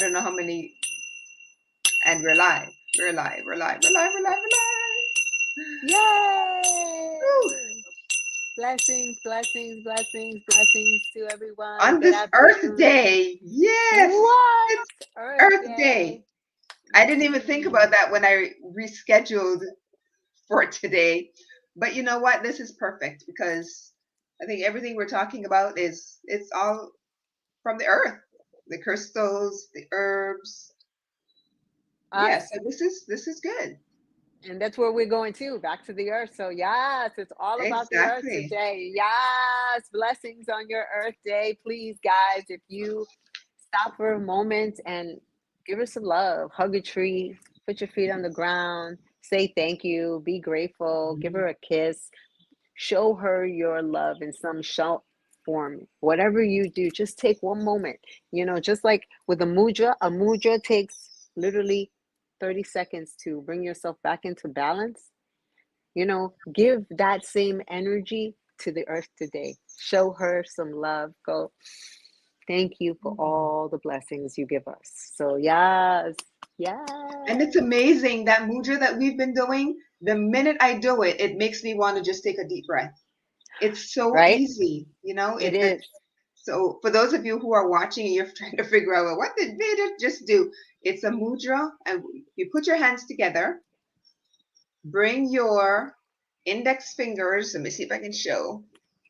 don't know how many, and we're live. We're live. We're live. We're live. We're live. We're live. Yay! Woo. Blessings, blessings, blessings, blessings to everyone. On Good this Earth afternoon. Day, yes, What? it's Earth Earth Day. Day. I didn't even think about that when I rescheduled for today. But you know what? This is perfect because I think everything we're talking about it's all from the earth, the crystals, the herbs. Yeah, Us. so this is good. And that's where we're going to, back to the earth. So, yes, it's all about the earth Exactly. today. Yes, blessings on your Earth Day. Please, guys, if you stop for a moment and give her some love, hug a tree, put your feet on the ground, say thank you, be grateful, give her a kiss, show her your love in some shout form. Whatever you do, just take one moment. Just like with a mudra takes literally 30 seconds to bring yourself back into balance. Give that same energy to the earth today. Show her some love. Go, thank you for all the blessings you give us. So, yes, yes. And it's amazing that mudra that we've been doing. The minute I do it, it makes me want to just take a deep breath. It's so Right? easy, you know. It is. So for those of you who are watching and you're trying to figure out, well, what did Veda just do? It's a mudra, and you put your hands together. Bring your index fingers. Let me see if I can show.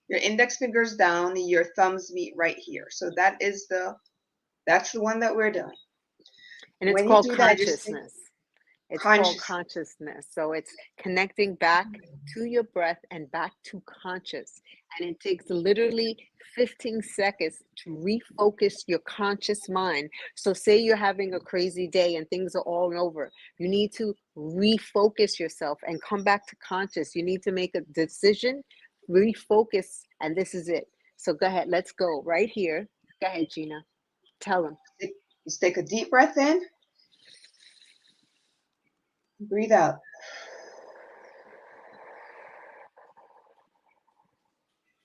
Your index fingers down. Your thumbs meet right here. So that's the one that we're doing. And it's When you called do that, just think consciousness. It's called consciousness. consciousness. So it's connecting back to your breath and back to conscious. And it takes literally 15 seconds to refocus your conscious mind. So, say you're having a crazy day and things are all over. You need to refocus yourself and come back to conscious. You need to make a decision, refocus, and this is it. So, go ahead. Let's go right here. Go ahead, Gina. Tell them. Just take a deep breath in. Breathe out.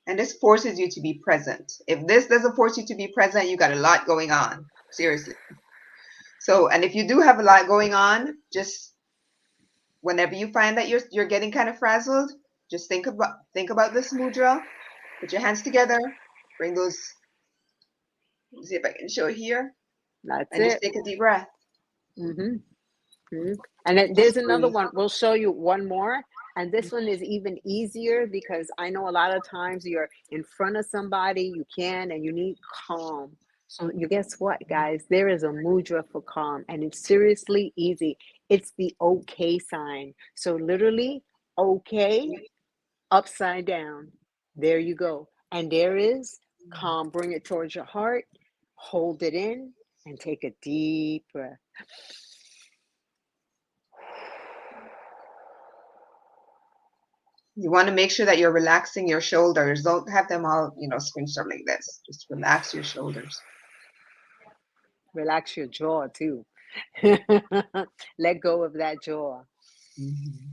And this forces you to be present. If this doesn't force you to be present, you got a lot going on. Seriously. So, and if you do have a lot going on, just whenever you find that you're getting kind of frazzled, just think about this mudra. Put your hands together. Bring those. Let's see if I can show it here. That's And just it. take a deep breath. Mm-hmm. And then there's Just another breathe. one. We'll show you one more. And this one is even easier because I know a lot of times you're in front of somebody, you can, and you need calm. So you guess what, guys? There is a mudra for calm, and it's seriously easy. It's the okay sign. So literally, okay, upside down. There you go. And there is calm. Bring it towards your heart, hold it in, and take a deep breath. You want to make sure that you're relaxing your shoulders. Don't have them all, scrunched up like this. Just relax your shoulders. Relax your jaw too. Let go of that jaw. Mm-hmm.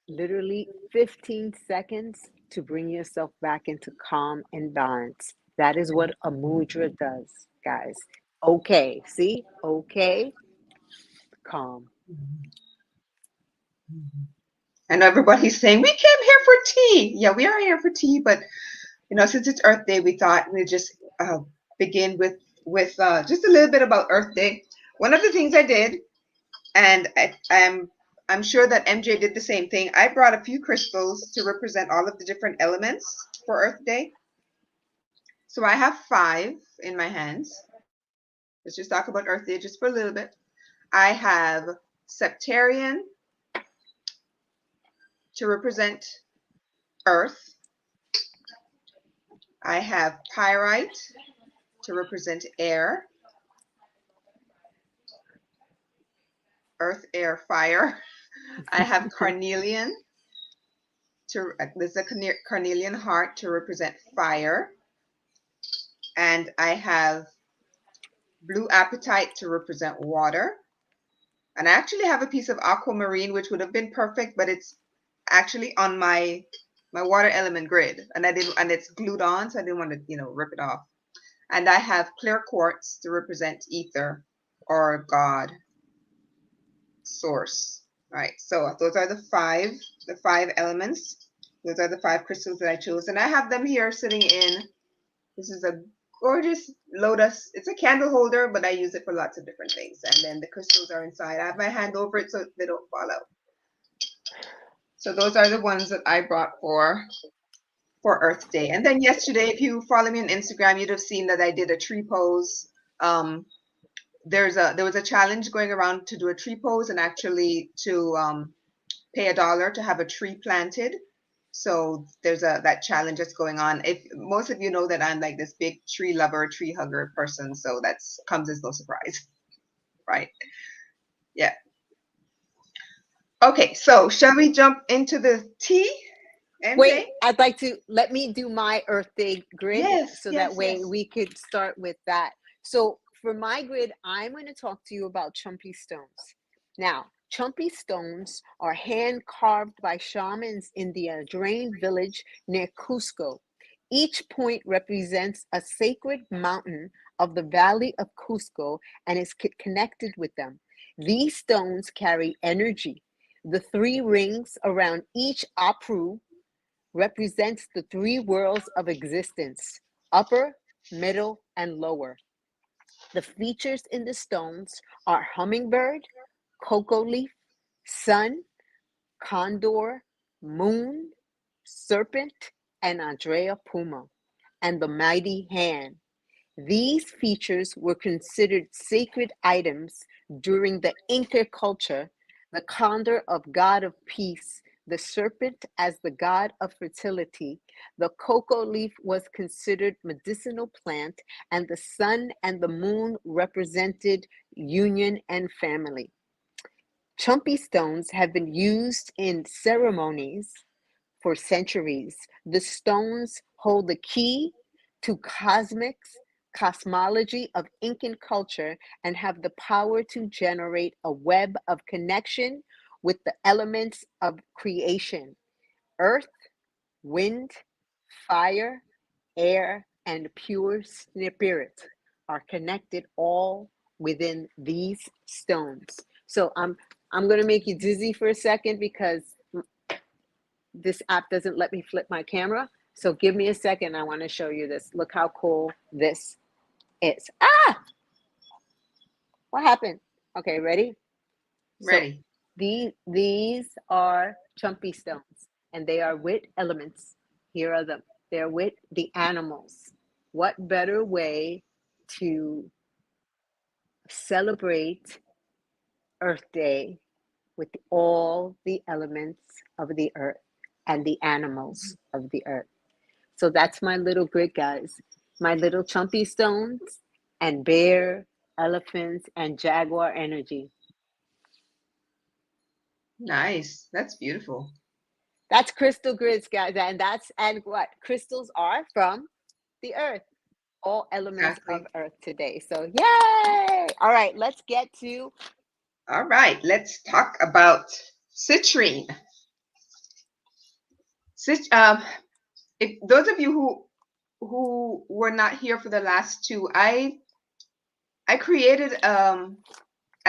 Literally 15 seconds to bring yourself back into calm and balance. That is what a mudra does, guys. Okay, see? Okay, calm. I know everybody's saying we came here for tea. Yeah, we are here for tea, but since it's Earth Day, we thought we'd just begin with just a little bit about Earth Day. One of the things I did, and I'm sure that MJ did the same thing. I brought a few crystals to represent all of the different elements for Earth Day. So I have 5 in my hands. Let's just talk about Earth Day just for a little bit. I have Septarian to represent Earth. I have Pyrite to represent air. Earth, air, fire. I have carnelian there's a carnelian heart to represent fire. And I have blue apatite to represent water. And I actually have a piece of aquamarine, which would have been perfect, but it's actually on my my water element grid, and it's glued on, so I didn't want to, rip it off. And I have clear quartz to represent ether or God, source. Right. So those are the five elements. Those are the 5 crystals that I chose, and I have them here sitting in. This is a gorgeous lotus. It's a candle holder, but I use it for lots of different things. And then the crystals are inside. I have my hand over it so they don't fall out. So those are the ones that I brought for Earth Day. And then yesterday, if you follow me on Instagram, you'd have seen that I did a tree pose. There was a challenge going around to do a tree pose and actually to pay $1 to have a tree planted. So there's that challenge that's going on. If most of you know that I'm like this big tree lover, tree hugger person, so that's comes as no surprise, right? Yeah. Okay, so shall we jump into the tea? Wait, I'd like to let me do my Earth Day grid, Yes, so yes, that way yes. we could start with that. So for my grid, I'm going to talk to you about chumpy stones. Now, chumpy stones are hand carved by shamans in the Drain village near Cusco. Each point represents a sacred mountain of the valley of Cusco and is connected with them. These stones carry energy. The 3 rings around each apru represents the 3 worlds of existence: upper, middle, and lower. The features in the stones are hummingbird, cocoa leaf, sun, condor, moon, serpent, and Andrea Puma, and the mighty hand. These features were considered sacred items during the Inca culture. The condor of god of peace, the serpent as the god of fertility, the cocoa leaf was considered medicinal plant, and the sun and the moon represented union and family. Chumpy stones have been used in ceremonies for centuries. The stones hold the key to cosmology of Incan culture and have the power to generate a web of connection with the elements of creation: earth, wind, fire, air, and pure spirit are connected all within these stones. So I'm going to make you dizzy for a second because this app doesn't let me flip my camera. So give me a second. I want to show you this. Look how cool this is. Ah! What happened? Okay, ready? Ready. So these are chumpy stones, and they are with elements. Here are them. They're with the animals. What better way to celebrate Earth Day with all the elements of the earth and the animals of the earth? So that's my little grid, guys. My little chumpy stones and bear, elephants, and jaguar energy. Nice. That's beautiful. That's crystal grids, guys. And what crystals are from the earth. All elements Exactly. of earth today. So yay! All right, let's get to. All right, let's talk about citrine. If those of you who were not here for the last 2, I created a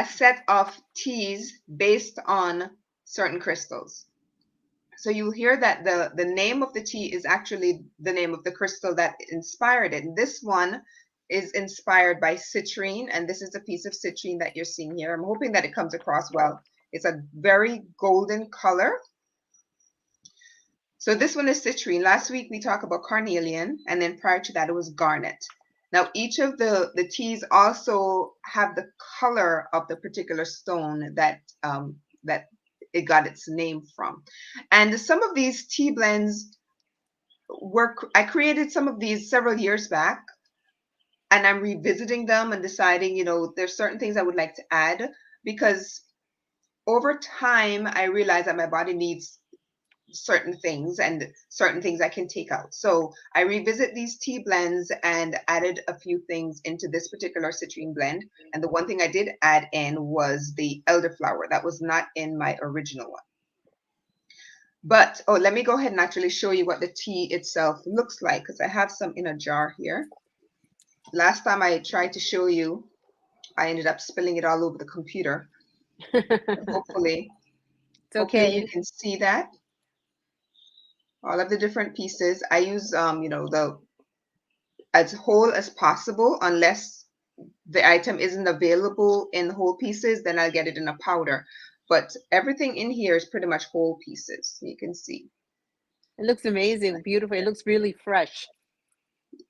set of teas based on certain crystals. So you'll hear that the name of the tea is actually the name of the crystal that inspired it. And this one is inspired by citrine, and this is a piece of citrine that you're seeing here. I'm hoping that it comes across well. It's a very golden color. So this one is citrine. Last week we talked about carnelian, and then prior to that it was garnet. Now each of the teas also have the color of the particular stone that it got its name from. And some of these tea blends I created some of these several years back, and I'm revisiting them and deciding, there's certain things I would like to add, because over time I realized that my body needs certain things and certain things I can take out. So I revisit these tea blends and added a few things into this particular citrine blend. And the one thing I did add in was the elderflower. That was not in my original one. But oh, let me go ahead and actually show you what the tea itself looks like, because I have some in a jar here. Last time I tried to show you, I ended up spilling it all over the computer. Hopefully, It's hopefully you okay. can see that. All of the different pieces. I use the as whole as possible, unless the item isn't available in whole pieces, then I'll get it in a powder. But everything in here is pretty much whole pieces. You can see. It looks amazing, beautiful. It looks really fresh.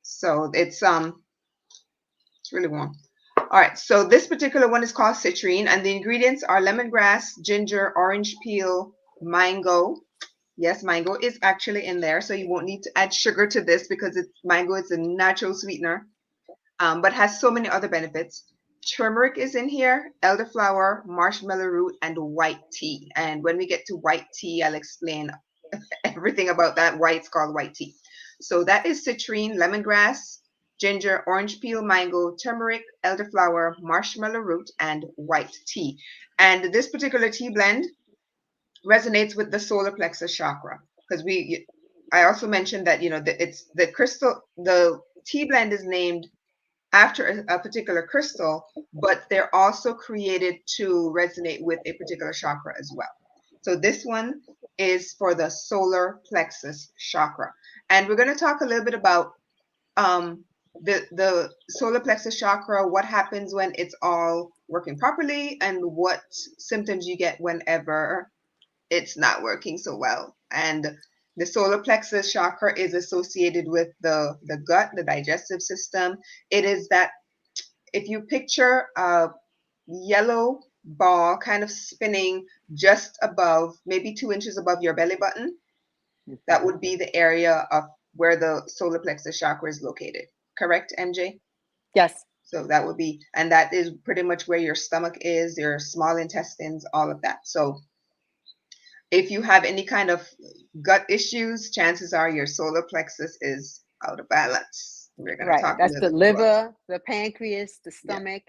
So it's really warm. All right, so this particular one is called Citrine, and the ingredients are lemongrass, ginger, orange peel, mango. Yes, mango is actually in there, so you won't need to add sugar to this because mango is a natural sweetener, but has so many other benefits. Turmeric is in here, elderflower, marshmallow root, and white tea. And when we get to white tea, I'll explain everything about that, why it's called white tea. So that is citrine, lemongrass, ginger, orange peel, mango, turmeric, elderflower, marshmallow root, and white tea. And this particular tea blend resonates with the solar plexus chakra, because I also mentioned that it's the crystal. The tea blend is named after a particular crystal, but they're also created to resonate with a particular chakra as well. So this one is for the solar plexus chakra, and we're going to talk a little bit about the solar plexus chakra, what happens when it's all working properly, and what symptoms you get whenever it's not working so well. And the solar plexus chakra is associated with the gut, the digestive system. It is that, if you picture a yellow ball kind of spinning just above, maybe 2 inches above your belly button, that would be the area of where the solar plexus chakra is located. Correct, MJ? Yes. So that would be, and that is pretty much where your stomach is, your small intestines, all of that. So if you have any kind of gut issues, chances are your solar plexus is out of balance. We're going to Right. talk a That's little the bit more about liver, the pancreas, the that. stomach,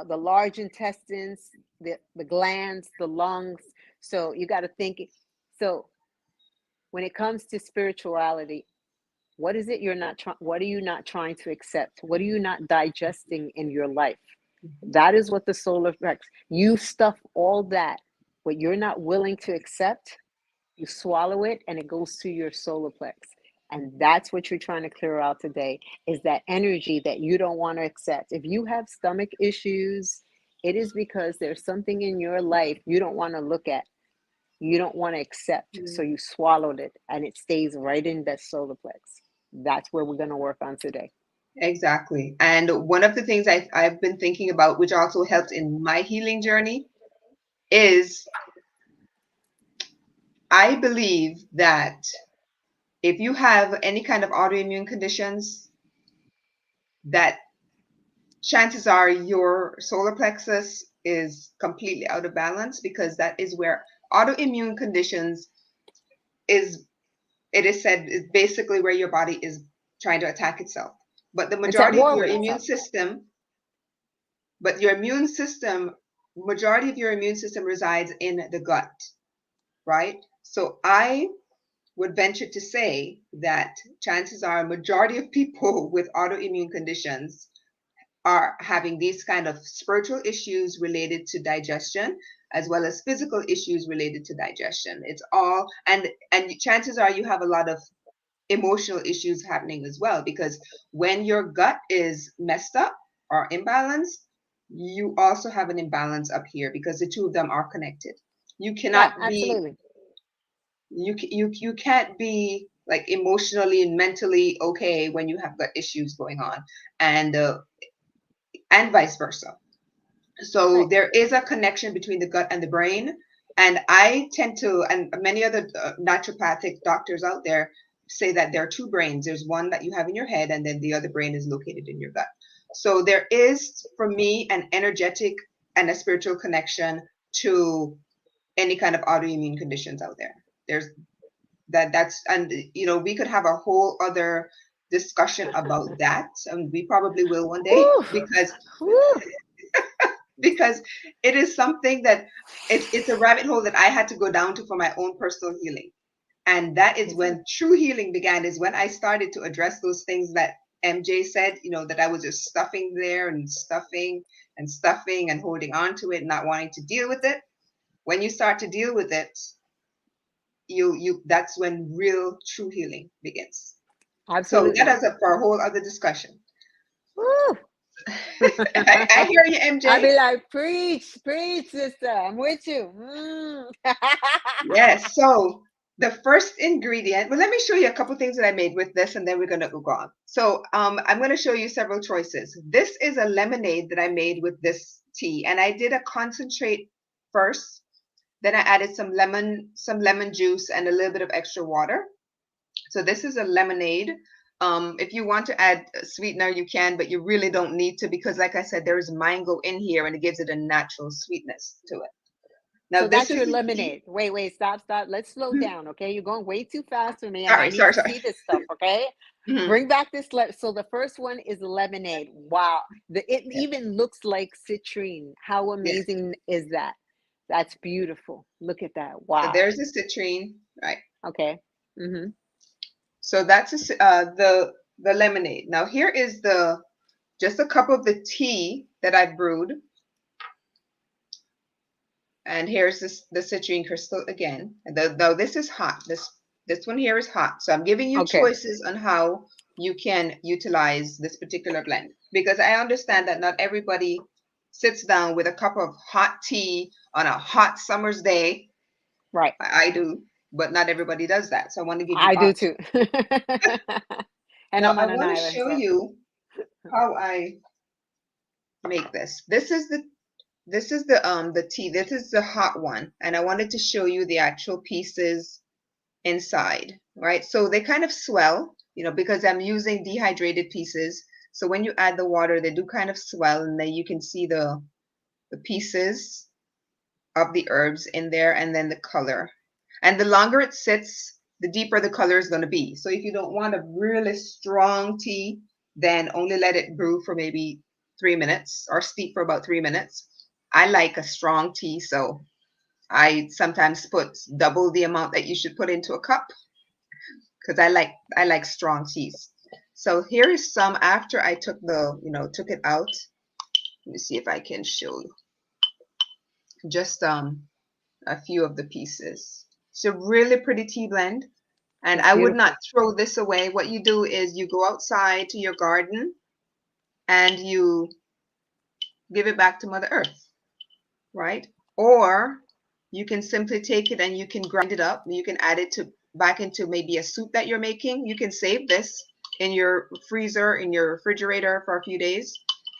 the large intestines, the glands, the lungs. So you got to think. So when it comes to spirituality, what is it you're not trying? What are you not trying to accept? What are you not digesting in your life? That is what the solar plex. You stuff all that, what you're not willing to accept. You swallow it, and it goes to your solar plex. And that's what you're trying to clear out today, is that energy that you don't want to accept. If you have stomach issues, it is because there's something in your life you don't want to look at, you don't want to accept. Mhm. So you swallowed it, and it stays right in that solar plex. That's where we're going to work on today. Exactly. And one of the things I've been thinking about, which also helped in my healing journey, is I believe that if you have any kind of autoimmune conditions, that chances are your solar plexus is completely out of balance, because that is where autoimmune conditions is, it is said, is basically where your body is trying to attack itself. But the It's at majority of war your with immune itself. system, but your immune system, majority of your immune system resides in the gut, right? So I would venture to say that chances are a majority of people with autoimmune conditions are having these kind of spiritual issues related to digestion, as well as physical issues related to digestion. It's all, and chances are you have a lot of emotional issues happening as well, because when your gut is messed up or imbalanced, you also have an imbalance up here, because the two of them are connected. You Yeah, cannot be, absolutely. you can't be like emotionally and mentally okay when you have gut issues going on, and vice versa. So Right. there is a connection between the gut and the brain. And I tend to, and many other naturopathic doctors out there say that there are two brains. There's one that you have in your head, and then the other brain is located in your gut. So there is, for me, an energetic and a spiritual connection to any kind of autoimmune conditions out there. There's that's, and we could have a whole other discussion about that, and we probably will one day, Whew. because Whew. because it is something that it's a rabbit hole that I had to go down to for my own personal healing. And that is when true healing began, is when I started to address those things that MJ said, that I was just stuffing there and stuffing and stuffing and holding on to it, not wanting to deal with it. When you start to deal with it, that's when real true healing begins. So Absolutely. that is for a whole other discussion. Woo! I hear you, MJ. I'll be like, preach, sister. I'm with you. Yes. So the first ingredient, well, let me show you a couple things that I made with this, and then we're going to go on. So I'm going to show you several choices. This is a lemonade that I made with this tea, and I did a concentrate first. Then I added some lemon juice and a little bit of extra water. So this is a lemonade. If you want to add a sweetener, you can, but you really don't need to, because like I said, there is mango in here and it gives it a natural sweetness to it. Now, so this that's is your the lemonade. tea. Wait, stop. Let's slow down, okay? You're going way too fast for me, and Sorry, I need to sorry. see this stuff, okay? Mhm. Bring back this. So the first one is lemonade. Wow. It Yeah. even looks like citrine. How Yes. amazing is that? That's beautiful. Look at that. So Wow. there's the citrine, right? Okay. Mm-hmm. So that's the lemonade. Now here is just a cup of the tea that I brewed, and here's the citrine crystal again. Now this is hot. This one here is hot. So I'm giving you Okay. choices on how you can utilize this particular blend, because I understand that not everybody sits down with a cup of hot tea on a hot summer's day. Right. I do, but not everybody does that. So I want to give you I do options. too. And Now I'm I on an want to island, show so you how I make this. This is the tea. This is the hot one, and I wanted to show you the actual pieces inside, right? So they kind of swell, because I'm using dehydrated pieces. So when you add the water, they do kind of swell, and then you can see the pieces of the herbs in there, and then the color. And the longer it sits, the deeper the color is going to be. So if you don't want a really strong tea, then only let it brew for maybe 3 minutes, or steep for about 3 minutes. I like a strong tea, so I sometimes put double the amount that you should put into a cup, because I like strong teas. So here is some after I took it out. Let me see if I can show you just a few of the pieces. It's a really pretty tea blend, and it's I would beautiful. not throw this away. What you do is you go outside to your garden and you give it back to Mother Earth, right? Or you can simply take it and you can grind it up. You can add it back into maybe a soup that you're making. You can save this in your freezer, in your refrigerator for a few days,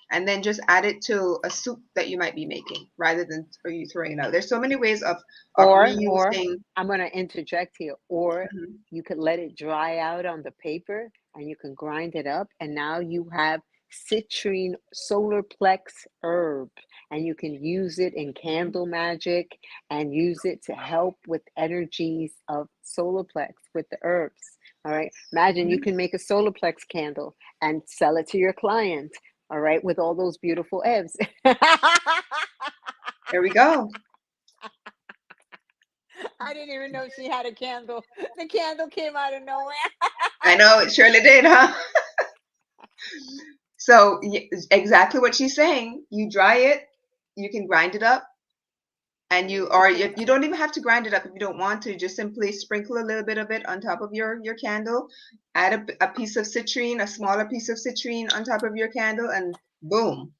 and then just add it to a soup that you might be making, rather than you throwing it out. There's so many ways of Or reusing. I'm going to interject here. Or Mhm. you could let it dry out on the paper and you can grind it up, and now you have citrine solar plex herb, and you can use it in candle magic and use it to help with energies of solar plex with the herbs. All right. Imagine you Mhm. can make a solar plex candle and sell it to your client. All right, with all those beautiful herbs. There we go. I didn't even know she had a candle. The candle came out of nowhere. I know it surely did, huh? So exactly what she's saying. You dry it, you can grind it up, and And you make a or you candle. don't even have to grind it up if you don't want to. Just simply sprinkle a little bit of it on top of your candle. Add a piece of citrine, a smaller piece of citrine on top of your candle, and boom.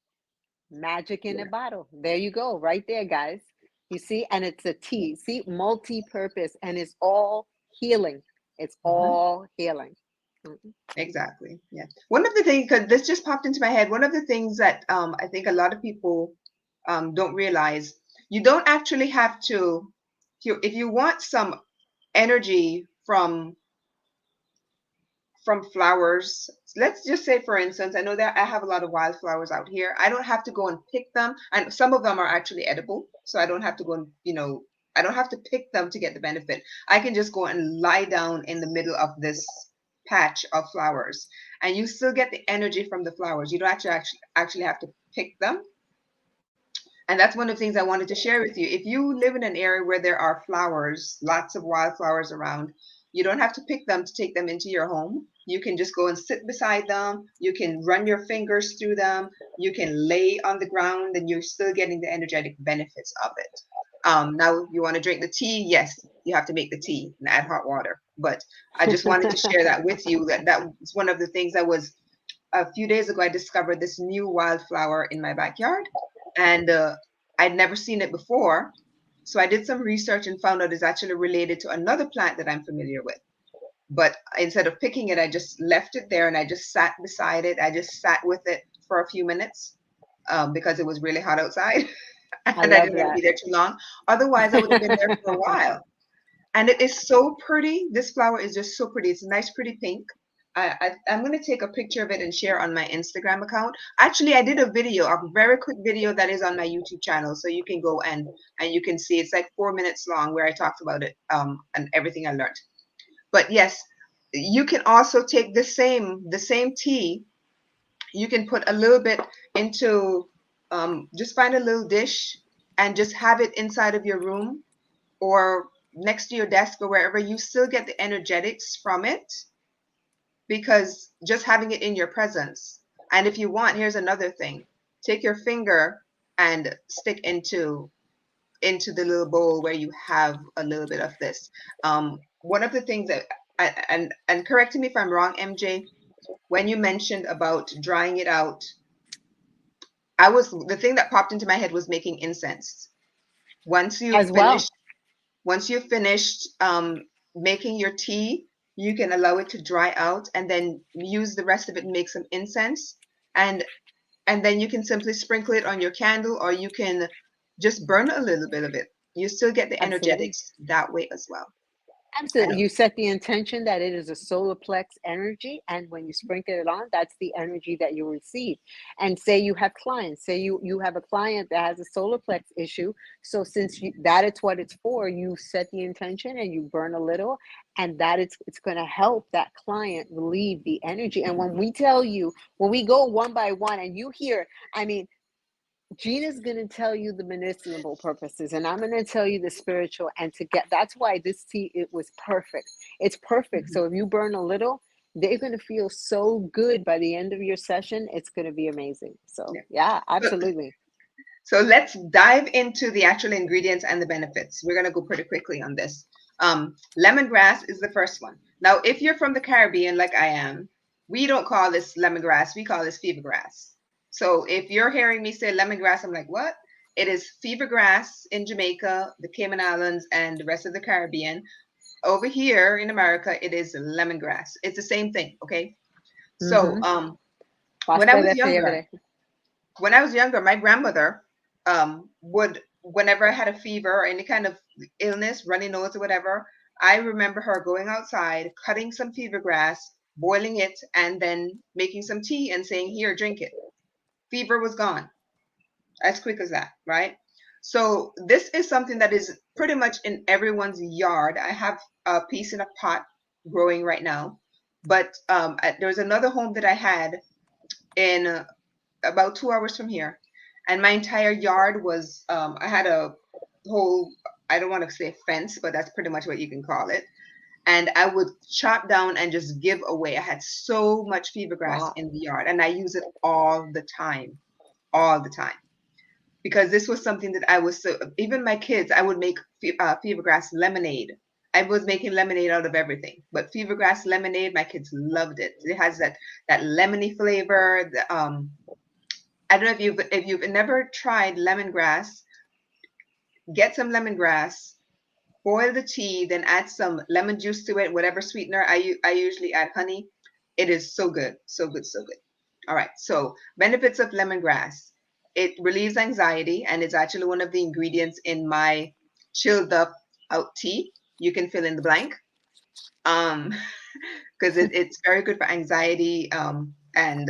Magic in a Yeah. bottle. There you go, right there, guys. You see, and it's a tea. See, multi-purpose, and it's all healing. It's Mhm. all healing. Mhm. Exactly. Yeah. One of the things, because this just popped into my head, one of the things that I think a lot of people don't realize, you don't actually have to, if you want some energy from flowers. Let's just say, for instance, I know that I have a lot of wildflowers out here. I don't have to go and pick them, and some of them are actually edible, so I don't have to go and I don't have to pick them to get the benefit. I can just go and lie down in the middle of this patch of flowers, and you still get the energy from the flowers. You don't actually have to pick them. And that's one of the things I wanted to share with you. If you live in an area where there are flowers, lots of wildflowers around, you don't have to pick them to take them into your home. You can just go and sit beside them. You can run your fingers through them. You can lay on the ground and you're still getting the energetic benefits of it. Now, you want to drink the tea? Yes, you have to make the tea and add hot water. But I just wanted to share that with you. That was one of the things that was a few days ago. I discovered this new wildflower in my backyard, and I'd never seen it before. So I did some research and found out it's actually related to another plant that I'm familiar with. But instead of picking it, I just left it there and I just sat beside it. I just sat with it for a few minutes because it was really hot outside I and I love didn't want to be there too long. Otherwise, I would have been there for a that. while. And it is so pretty. This flower is just so pretty. It's a nice, pretty pink. I'm going to take a picture of it and share on my Instagram account. Actually, I did a video, a very quick video that is on my YouTube channel, so you can go and you can see. It's like 4 minutes long where I talked about it and everything I learned. But yes, you can also take the same tea. You can put a little bit into just find a little dish and just have it inside of your room or next to your desk or wherever. You still get the energetics from it because just having it in your presence. And if you want, here's another thing. Take your finger and stick into the little bowl where you have a little bit of this. One of the things that and correct me if I'm wrong, MJ, when you mentioned about drying it out, the thing that popped into my head was making incense. Once you've As well. finished Once you've finished making your tea, you can allow it to dry out and then use the rest of it and make some incense. And and then you can simply sprinkle it on your candle or you can just burn a little bit of it. You still get the Absolutely. energetics that way as well. I Absolutely. know. You set the intention that it is a solar plex energy, and when you sprinkle it on, that's the energy that you receive. And say you have clients, say you have a client that has a solar plex issue. So since that is what it's for, you set the intention and you burn a little, and that it's going to help that client relieve the energy. And when we tell you, when we go one by one, and you hear, I mean, Gina's going to tell you the medicinal purposes, and I'm going to tell you the spiritual. And to get that's why this tea, it was perfect. It's perfect. Mhm. So if you burn a little, they're going to feel so good by the end of your session. It's going to be amazing. So Yeah. yeah, So, absolutely. so let's dive into the actual ingredients and the benefits. We're going to go pretty quickly on this. Lemongrass is the first one. Now, if you're from the Caribbean, like I am, we don't call this lemongrass. We call this fevergrass. So if you're hearing me say lemongrass, I'm like, what? It is fevergrass in Jamaica, the Cayman Islands, and the rest of the Caribbean. Over here in America, it is lemongrass. It's the same thing, okay? So Mm-hmm. when I Pasta was de younger, fiebre. my grandmother would, whenever I had a fever or any kind of illness, runny nose or whatever, I remember her going outside, cutting some fever grass, boiling it, and then making some tea and saying, "Here, drink it." Fever was gone as quick as that, right? So this is something that is pretty much in everyone's yard. I have a piece in a pot growing right now, but there's another home that I had in about 2 hours from here, and my entire yard was I had a whole, I don't want to say fence, but that's pretty much what you can call it. And I would chop down and just give away. I had so much fever grass Wow. in the yard, and I use it all the time, because this was something that I was so. Even my kids, I would make fever grass lemonade. I was making lemonade out of everything, but fever grass lemonade, my kids loved it. It has that lemony flavor. I don't know if you've never tried lemongrass. Get some lemongrass, boil the tea, then add some lemon juice to it, whatever sweetener. I usually add honey. It is so good, so good, so good. All right. So benefits of lemongrass. It relieves anxiety, and it's actually one of the ingredients in my chilled up out tea. You can fill in the blank. Um, because it's very good for anxiety and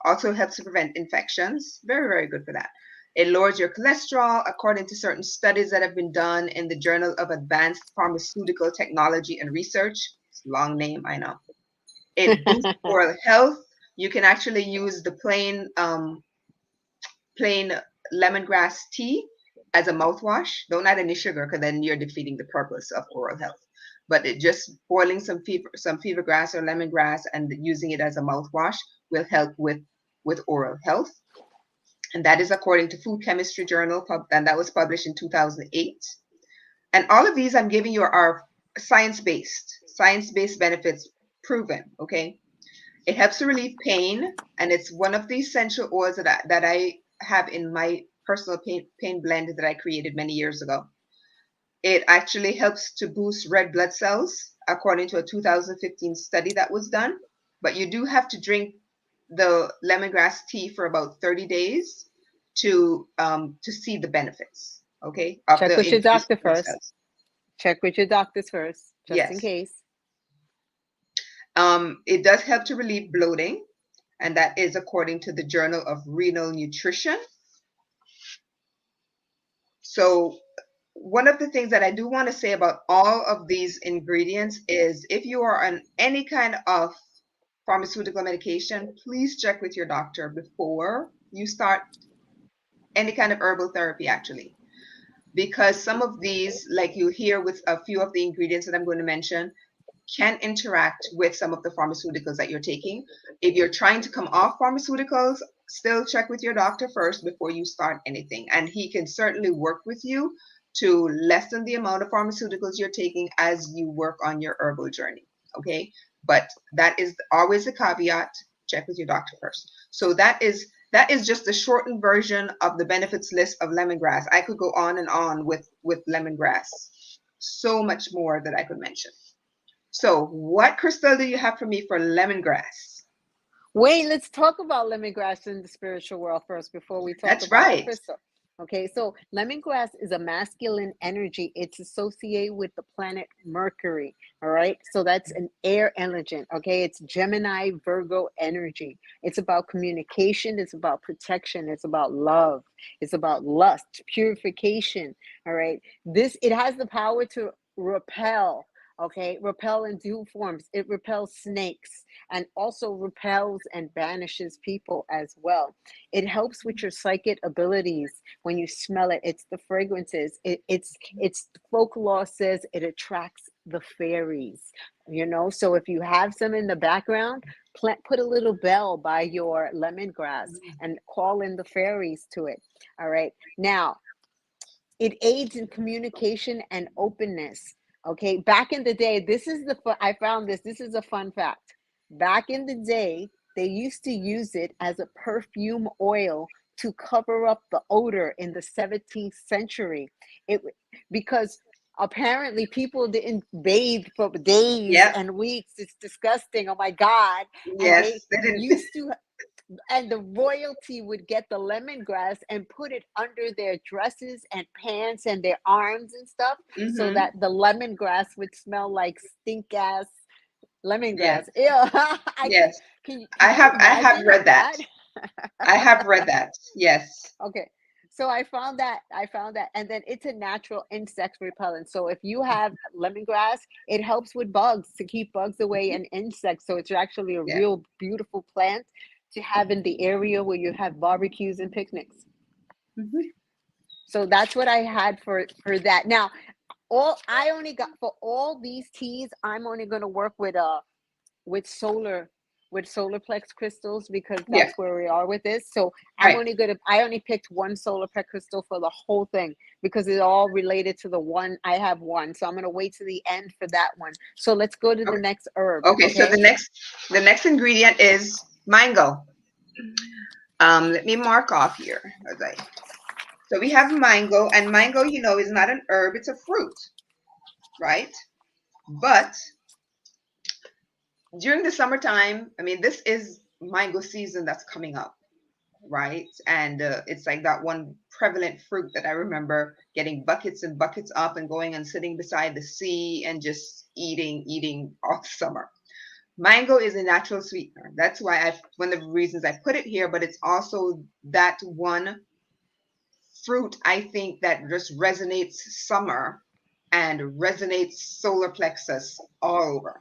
also helps to prevent infections. Very, very good for that. It lowers your cholesterol, according to certain studies that have been done in the Journal of Advanced Pharmaceutical Technology and Research. It's a long name, I know. It boosts oral health. You can actually use the plain lemongrass tea as a mouthwash. Don't add any sugar because then you're defeating the purpose of oral health. But it just boiling some fevergrass or lemongrass and using it as a mouthwash will help with oral health. And that is according to Food Chemistry Journal, and that was published in 2008. And all of these I'm giving you are science-based benefits proven, okay? It helps to relieve pain, and it's one of the essential oils that I have in my personal pain blend that I created many years ago. It actually helps to boost red blood cells, according to a 2015 study that was done. But you do have to drink the lemongrass tea for about 30 days to see the benefits, okay, of Check the with your increased doctor blood first. cells. Check with your doctors first, just in Yes. case. It does help to relieve bloating, and that is according to the Journal of Renal Nutrition. So one of the things that I do want to say about all of these ingredients is if you are on any kind of pharmaceutical medication, please check with your doctor before you start any kind of herbal therapy, actually. Because some of these, like you hear with a few of the ingredients that I'm going to mention, can interact with some of the pharmaceuticals that you're taking. If you're trying to come off pharmaceuticals, still check with your doctor first before you start anything. And he can certainly work with you to lessen the amount of pharmaceuticals you're taking as you work on your herbal journey. Okay. But that is always a caveat. Check with your doctor first. So that is just the shortened version of the benefits list of lemongrass. I could go on and on with lemongrass. So much more that I could mention. So what crystal do you have for me for lemongrass? Wait, let's talk about lemongrass in the spiritual world first before we talk That's about right. the crystal. Okay, so lemongrass is a masculine energy. It's associated with the planet Mercury. All right, so that's an air element. Okay, it's Gemini, Virgo energy. It's about communication. It's about protection. It's about love. It's about lust, purification. All right, it has the power to repel. Okay, repel in two forms. It repels snakes and also repels and banishes people as well. It helps with your psychic abilities when you smell it. It's the fragrances. It's folklore says it attracts the fairies. You know, so if you have some in the background, put a little bell by your lemongrass and call in the fairies to it. All right. Now, it aids in communication and openness. Okay, back in the day, I found this is a fun fact. Back in the day, they used to use it as a perfume oil to cover up the odor in the 17th century. Because apparently people didn't bathe for days and weeks. It's disgusting. Oh my God. Yes, And they used to, and the royalty would get the lemongrass and put it under their dresses and pants and their arms and stuff, so that the lemongrass would smell like stink ass lemongrass. Yes. Ew. Yes. Can I you have imagine read that. I have read that. Yes. Okay. So I found that, and then it's a natural insect repellent. So if you have lemongrass, it helps with bugs, to keep bugs away and insects. So it's actually a Yeah. real beautiful plant to have in the area where you have barbecues and picnics. So that's what I had for that. Now, I only got for all these teas, I'm only going to work with solar plex crystals, because that's where we are with this. So I only picked one solar plex crystal for the whole thing, because it's all related to the one. I have one, so I'm going to wait to the end for that one. So let's go to the next herb. Okay, so the next ingredient is mango. Let me mark off here. So we have mango, and mango, is not an herb, it's a fruit, right? But during the summertime, I mean, this is mango season that's coming up, right? And it's like that one prevalent fruit that I remember getting buckets and buckets up and going and sitting beside the sea and just eating all summer. Mango is a natural sweetener. That's why one of the reasons I put it here, but it's also that one fruit I think that just resonates summer and resonates solar plexus all over.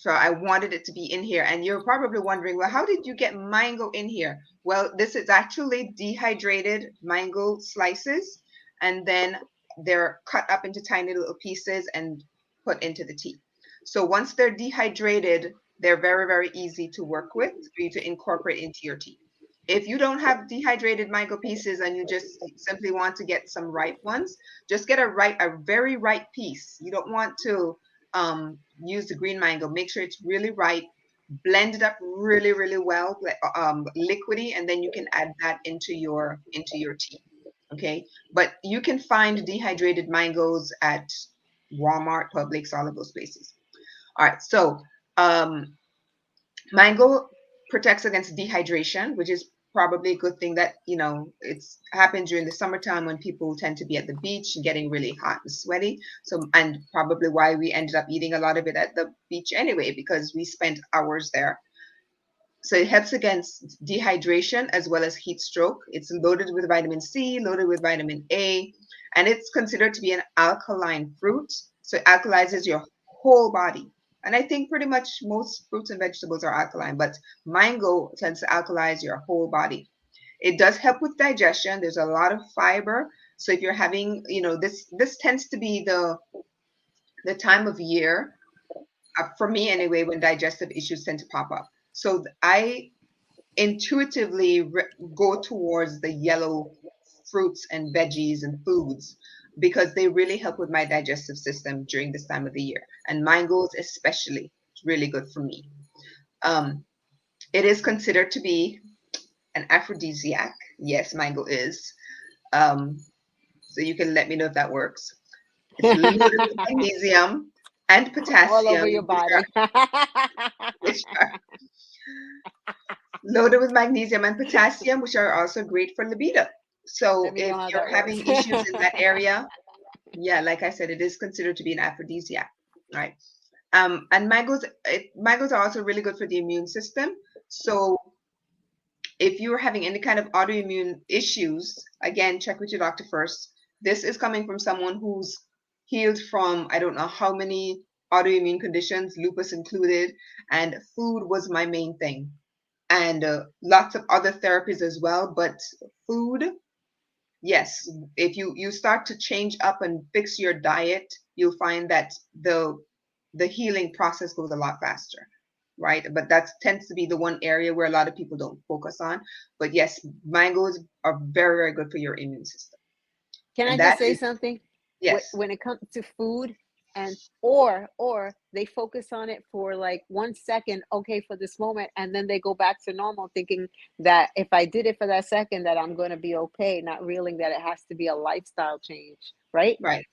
So I wanted it to be in here. And you're probably wondering, well, how did you get mango in here? Well, this is actually dehydrated mango slices, and then they're cut up into tiny little pieces and put into the tea. So once they're dehydrated, they're very, very easy to work with for you to incorporate into your tea. If you don't have dehydrated mango pieces and you just simply want to get some ripe ones, just get a very ripe piece. You don't want to use the green mango. Make sure it's really ripe. Blend it up really, really well, liquidy, and then you can add that into your tea. Okay, but you can find dehydrated mangoes at Walmart, Publix, all of those places. All right, so um, mango protects against dehydration, which is probably a good thing that, it's happened during the summertime when people tend to be at the beach and getting really hot and sweaty. So, and probably why we ended up eating a lot of it at the beach anyway, because we spent hours there. So it helps against dehydration as well as heat stroke. It's loaded with vitamin C, loaded with vitamin A, and it's considered to be an alkaline fruit. So it alkalizes your whole body. And I think pretty much most fruits and vegetables are alkaline, but mango tends to alkalize your whole body. It does help with digestion. There's a lot of fiber. So if you're having, this tends to be the time of year, for me anyway, when digestive issues tend to pop up. So I intuitively go towards the yellow fruits and veggies and foods because they really help with my digestive system during this time of the year. And mangoes especially, it's really good for me. It is considered to be an aphrodisiac. Yes, mango is. So you can let me know if that works. It's loaded with magnesium and All over potassium, your body. which are loaded with magnesium and potassium, which are also great for libido. So Let me if know how you're that works. having issues in that area, yeah, like I said, it is considered to be an aphrodisiac, right? And mangoes are also really good for the immune system. So if you're having any kind of autoimmune issues, again, check with your doctor first. This is coming from someone who's healed from I don't know how many autoimmune conditions, lupus included, and food was my main thing. And lots of other therapies as well. But food, yes, if you start to change up and fix your diet, you'll find that the healing process goes a lot faster, right? But that tends to be the one area where a lot of people don't focus on. But yes, mangoes are very, very good for your immune system. Can I And just that say is, something? yes, When it comes to food, and or they focus on it for like 1 second, okay, for this moment, and then they go back to normal, thinking that if I did it for that second, that I'm going to be okay, not realizing that it has to be a lifestyle change, right? right.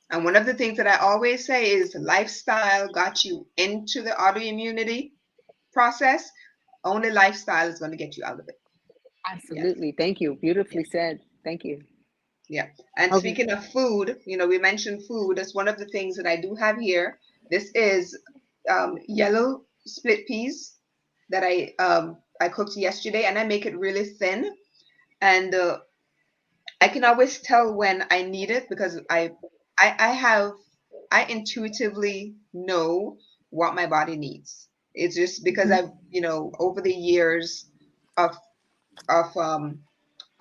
And one of the things that I always say is lifestyle got you into the autoimmunity process. Only lifestyle is going to get you out of it. Yes. Absolutely. Thank you. Yeah. Beautifully said. Thank you. Yeah. And Okay. speaking of food, we mentioned food. That's one of the things that I do have here. This is yellow split peas that I cooked yesterday, and I make it really thin. And I can always tell when I need it because I intuitively know what my body needs. It's just because Mhm. I've, over the years of of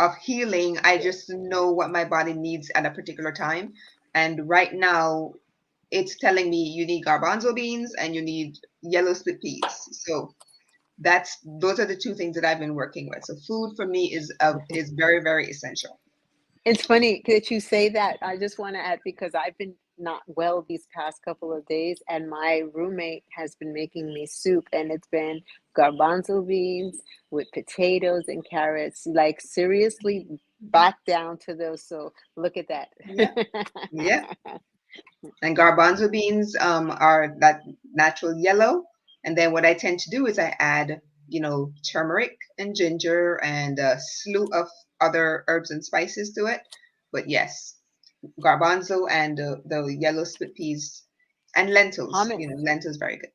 of healing, I just know what my body needs at a particular time. And right now, it's telling me you need garbanzo beans and you need yellow split peas. So those are the two things that I've been working with. So food for me is very, very essential. It's funny that you say that. I just want to add because I've been not well these past couple of days, and my roommate has been making me soup, and it's been garbanzo beans with potatoes and carrots. Like seriously, back down to those. So look at that. Yeah, yeah. And garbanzo beans are that natural yellow. And then what I tend to do is I add, turmeric and ginger and a slew of other herbs and spices to it. But yes, garbanzo and the yellow split peas and lentils. Hummus. Lentils very good.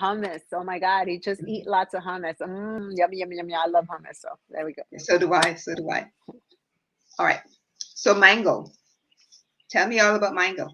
Hummus. Oh my God. He just eat lots of hummus. Yummy, yummy, yummy. I love hummus. So there we go. So do I. So do I. All right. So mango. Tell me all about mango.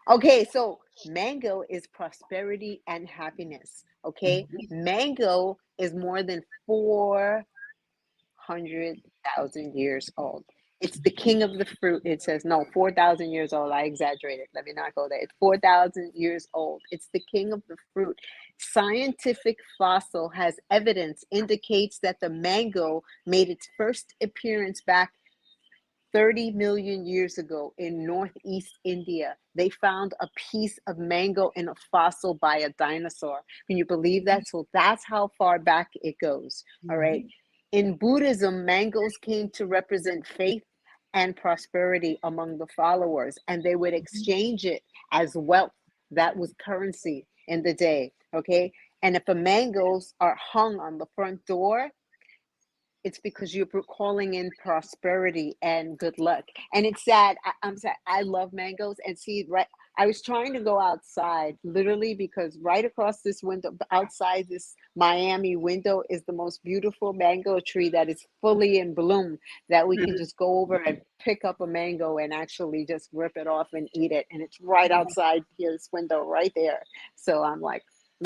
Okay, so Mango is prosperity and happiness. Okay. Mango is more than 400,000 years old. It's the king of the fruit. It says, no, 4,000 years old. I exaggerated. Let me not go there. It's 4,000 years old. It's the king of the fruit. Scientific fossil has evidence indicates that the mango made its first appearance back 30 million years ago in northeast India. They found a piece of mango in a fossil by a dinosaur. Can you believe that? So that's how far back it goes. All right. In Buddhism, mangoes came to represent faith and prosperity among the followers, and they would exchange it as wealth. That was currency in the day. Okay. And if the mangoes are hung on the front door, it's because you're calling in prosperity and good luck. And it's sad. I'm sad. I love mangoes. And see, right, I was trying to go outside literally because right across this window, outside this Miami window, is the most beautiful mango tree that is fully in bloom, that we can just go over and pick up a mango and actually just rip it off and eat it. And it's right outside here, this window right there. So I'm like,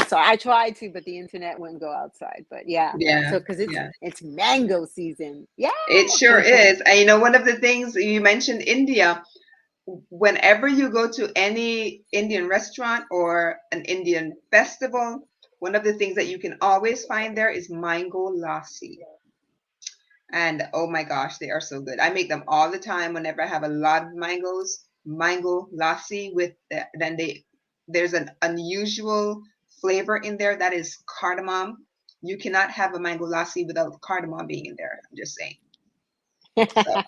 so I tried to, but the internet wouldn't go outside. But yeah, Yeah, so because yeah. it's mango season. Yeah. It sure is. And you know, one of the things you mentioned India, whenever you go to any Indian restaurant or an Indian festival, one of the things that you can always find there is mango lassi. And oh my gosh, they are so good. I make them all the time whenever I have a lot of mangoes. Mango lassi with there's an unusual flavor in there that is cardamom. You cannot have a mango lassi without cardamom being in there. I'm just saying. So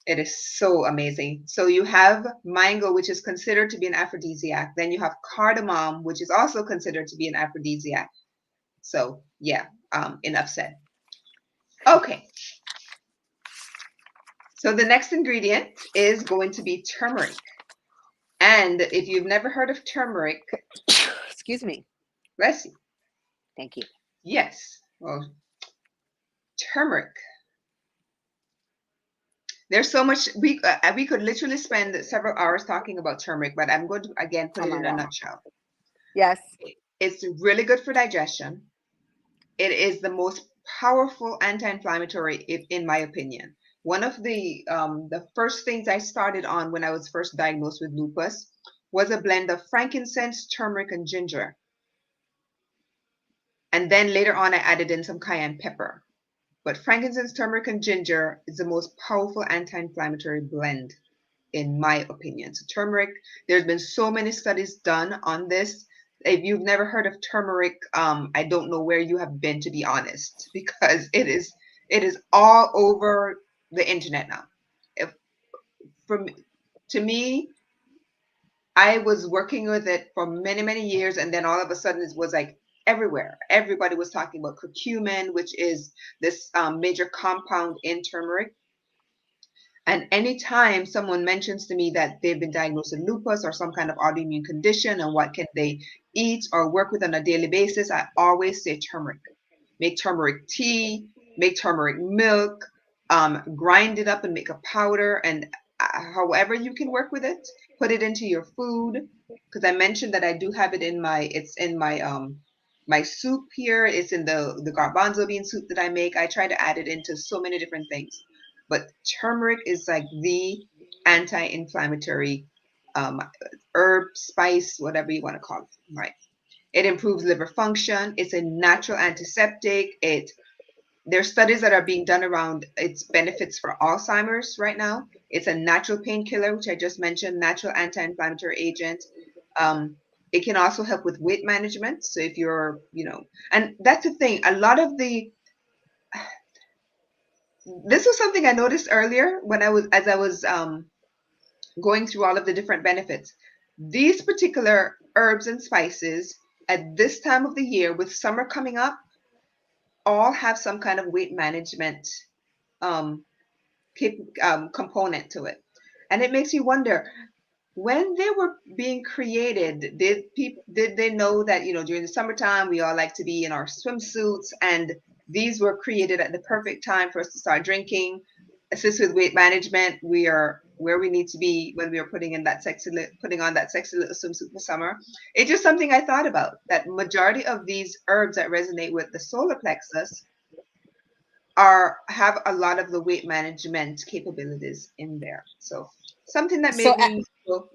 it is so amazing. So you have mango, which is considered to be an aphrodisiac. Then you have cardamom, which is also considered to be an aphrodisiac. So yeah, enough said. Okay. So the next ingredient is going to be turmeric. And if you've never heard of turmeric, Excuse me. Lassi. Thank you. Yes. Well, turmeric. There's so much we could literally spend several hours talking about turmeric, but I'm going to again put Oh it my in a God. nutshell. Yes. It's really good for digestion. It is the most powerful anti-inflammatory, in my opinion. One of the first things I started on when I was first diagnosed with lupus was a blend of frankincense, turmeric, and ginger. And then later on, I added in some cayenne pepper. But frankincense, turmeric, and ginger is the most powerful anti-inflammatory blend, in my opinion. So turmeric, there's been so many studies done on this. If you've never heard of turmeric, I don't know where you have been, to be honest, because it is all over the internet now. If, to me, I was working with it for many, many years, and then all of a sudden it was like everywhere. Everybody was talking about curcumin, which is this major compound in turmeric. And anytime someone mentions to me that they've been diagnosed with lupus or some kind of autoimmune condition and what can they eat or work with on a daily basis, I always say turmeric. Make turmeric tea, make turmeric milk, grind it up and make a powder, and however you can work with it, put it into your food. Because I mentioned that I do have it it's in my soup here. It's in the garbanzo bean soup that I make. I try to add it into so many different things. But turmeric is like the anti-inflammatory um, herb, spice, whatever you want to call it, right? It improves liver function. It's a natural antiseptic. There's studies that are being done around its benefits for Alzheimer's right now. It's a natural painkiller, which I just mentioned, natural anti-inflammatory agent. It can also help with weight management. So if you're, and that's the thing, a lot of this was something I noticed earlier as I was going through all of the different benefits. These particular herbs and spices at this time of the year, with summer coming up, all have some kind of weight management um, component to it. And it makes you wonder, when they were being created, did they know that, during the summertime we all like to be in our swimsuits, and these were created at the perfect time for us to start drinking, assist with weight management. We are where we need to be when we are putting on that sexy little swimsuit for summer. It's just something I thought about. That majority of these herbs that resonate with the solar plexus have a lot of the weight management capabilities in there. So something that So made me go,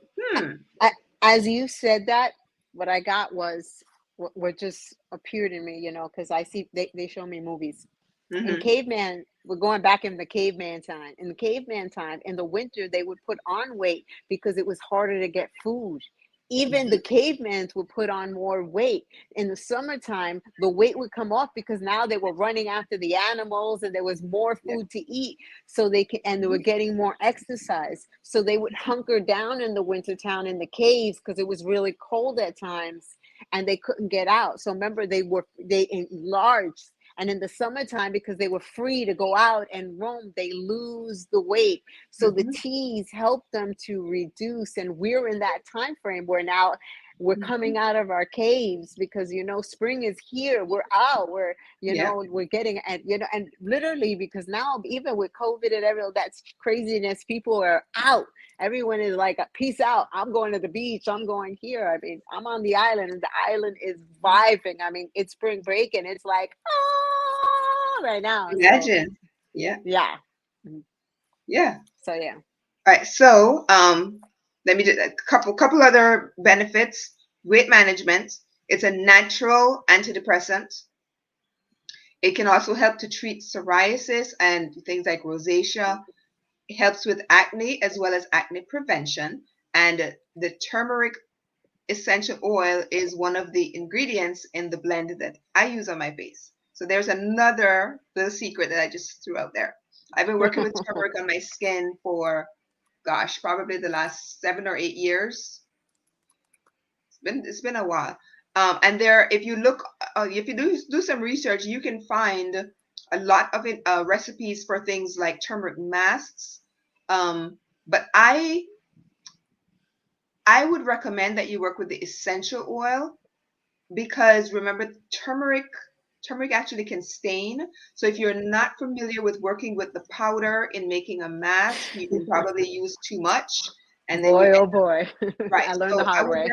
as you said that, what I got was what just appeared in me, because I see they show me movies. In mm-hmm, caveman, we're going back in the caveman time. In the caveman time, in the winter, they would put on weight because it was harder to get food. Even mm-hmm, the cavemans would put on more weight. In the summertime, the weight would come off because now they were running after the animals and there was more yeah, food to eat. So and they were getting more exercise. So they would hunker down in the wintertown in the caves because it was really cold at times and they couldn't get out. So remember, they enlarged, and in the summertime, because they were free to go out and roam, they lose the weight. So the mm-hmm, teas help them to reduce. And we're in that time frame where now we're mm-hmm, coming out of our caves because spring is here. We're out. yeah, We're getting, and literally, because now even with COVID and everything, that's craziness, people are out. Everyone is like, peace out. I'm going to the beach. I'm going here. I mean, I'm on the island and the island is vibing. I mean, it's spring break and it's like, right now. So imagine, yeah, yeah. yeah. So yeah. All right, so let me just a couple other benefits. Weight management. It's a natural antidepressant. It can also help to treat psoriasis and things like rosacea. It helps with acne as well as acne prevention. And the turmeric essential oil is one of the ingredients in the blend that I use on my face. So there's another little secret that I just threw out there. I've been working with turmeric on my skin for, gosh, probably the last 7 or 8 years. It's been a while. And there, if you look, if you do some research, you can find a lot of recipes for things like turmeric masks. But I would recommend that you work with the essential oil because remember, turmeric actually can stain. So if you're not familiar with working with the powder in making a mask, you can probably use too much, and then you Boy, end oh up boy. right. I learned the So hard way.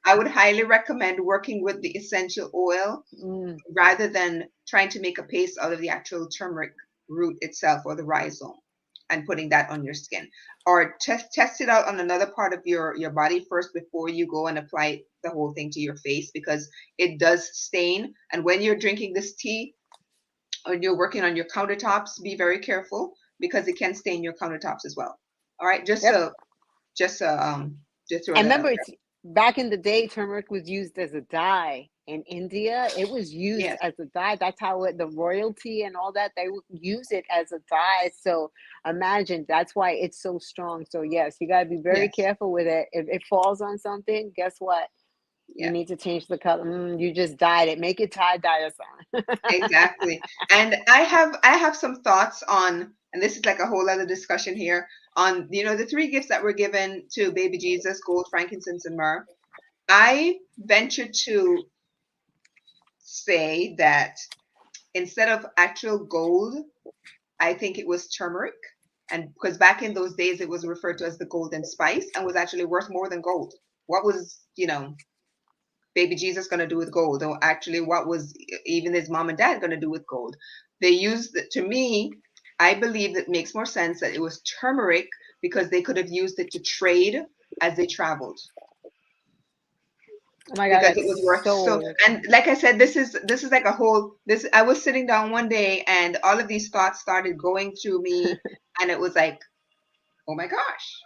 I would highly recommend working with the essential oil Mm. rather than trying to make a paste out of the actual turmeric root itself or the rhizome and putting that on your skin. Or test it out on another part of your body first before you go and apply the whole thing to your face because it does stain. And when you're drinking this tea or you're working on your countertops, be very careful because it can stain your countertops as well. All right, Yep. just uh, um just throwing And that out remember, there. it's back in the day, turmeric was used as a dye. In India, it was used Yes, as a dye. That's how the royalty and all that, they would use it as a dye. So imagine that's why it's so strong. So yes, you gotta be very yes, careful with it. If it falls on something, guess what? You yeah. need to change the color. You just dyed it. Make it tie dye or something. Exactly. And I have some thoughts on, and this is like a whole other discussion here on, the three gifts that were given to baby Jesus: gold, frankincense, and myrrh. I venture to say that instead of actual gold, I think it was turmeric. And because back in those days it was referred to as the golden spice and was actually worth more than gold. What was, baby Jesus going to do with gold? Or actually, what was even his mom and dad going to do with gold? They used it, to me, I believe that makes more sense that it was turmeric because they could have used it to trade as they traveled Oh my God, because it that's was worth so. so. And like I said, this is like a whole this I was sitting down one day and all of these thoughts started going through me and it was like, oh my gosh,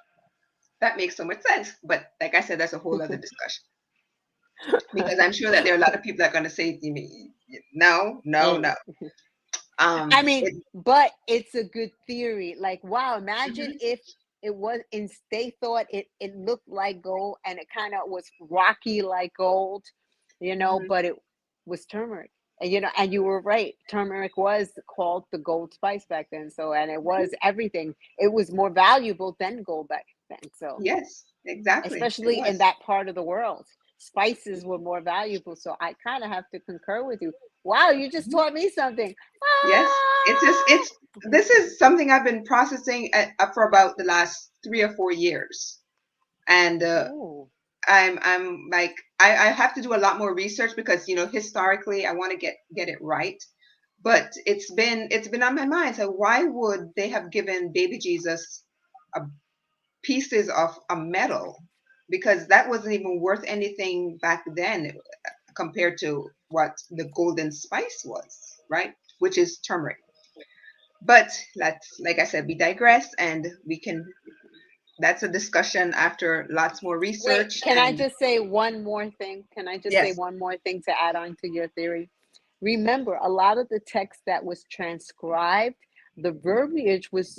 that makes so much sense. But like I said, that's a whole other discussion. Because I'm sure that there are a lot of people that are going to say to me, no, no, Eh, no. I mean, It, but it's a good theory. Like, wow, imagine mhm, if it was in they thought it looked like gold and it kind of was rocky like gold, mhm, but it was turmeric. And and you were right. Turmeric was called the gold spice back then. So, and it was mhm. everything. It was more valuable than gold back then. So, Yes, exactly. It especially in was. that part of the world. spices were more valuable. So I kind of have to concur with you. Wow, you just taught me something. Yes, Ah! this is something I've been processing for about the last 3 or 4 years, and Oh. I'm like I have to do a lot more research because historically I want to get it right, but it's been on my mind. So why would they have given baby Jesus a, pieces of a metal? Because that wasn't even worth anything back then compared to what the golden spice was, right? Which is turmeric. But let's, like I said, we digress, and we can. That's a discussion after lots more Wait, research. can I And just say one more thing? Can I just say yes, one more thing to add on to your theory? Remember, a lot of the text that was transcribed, the verbiage was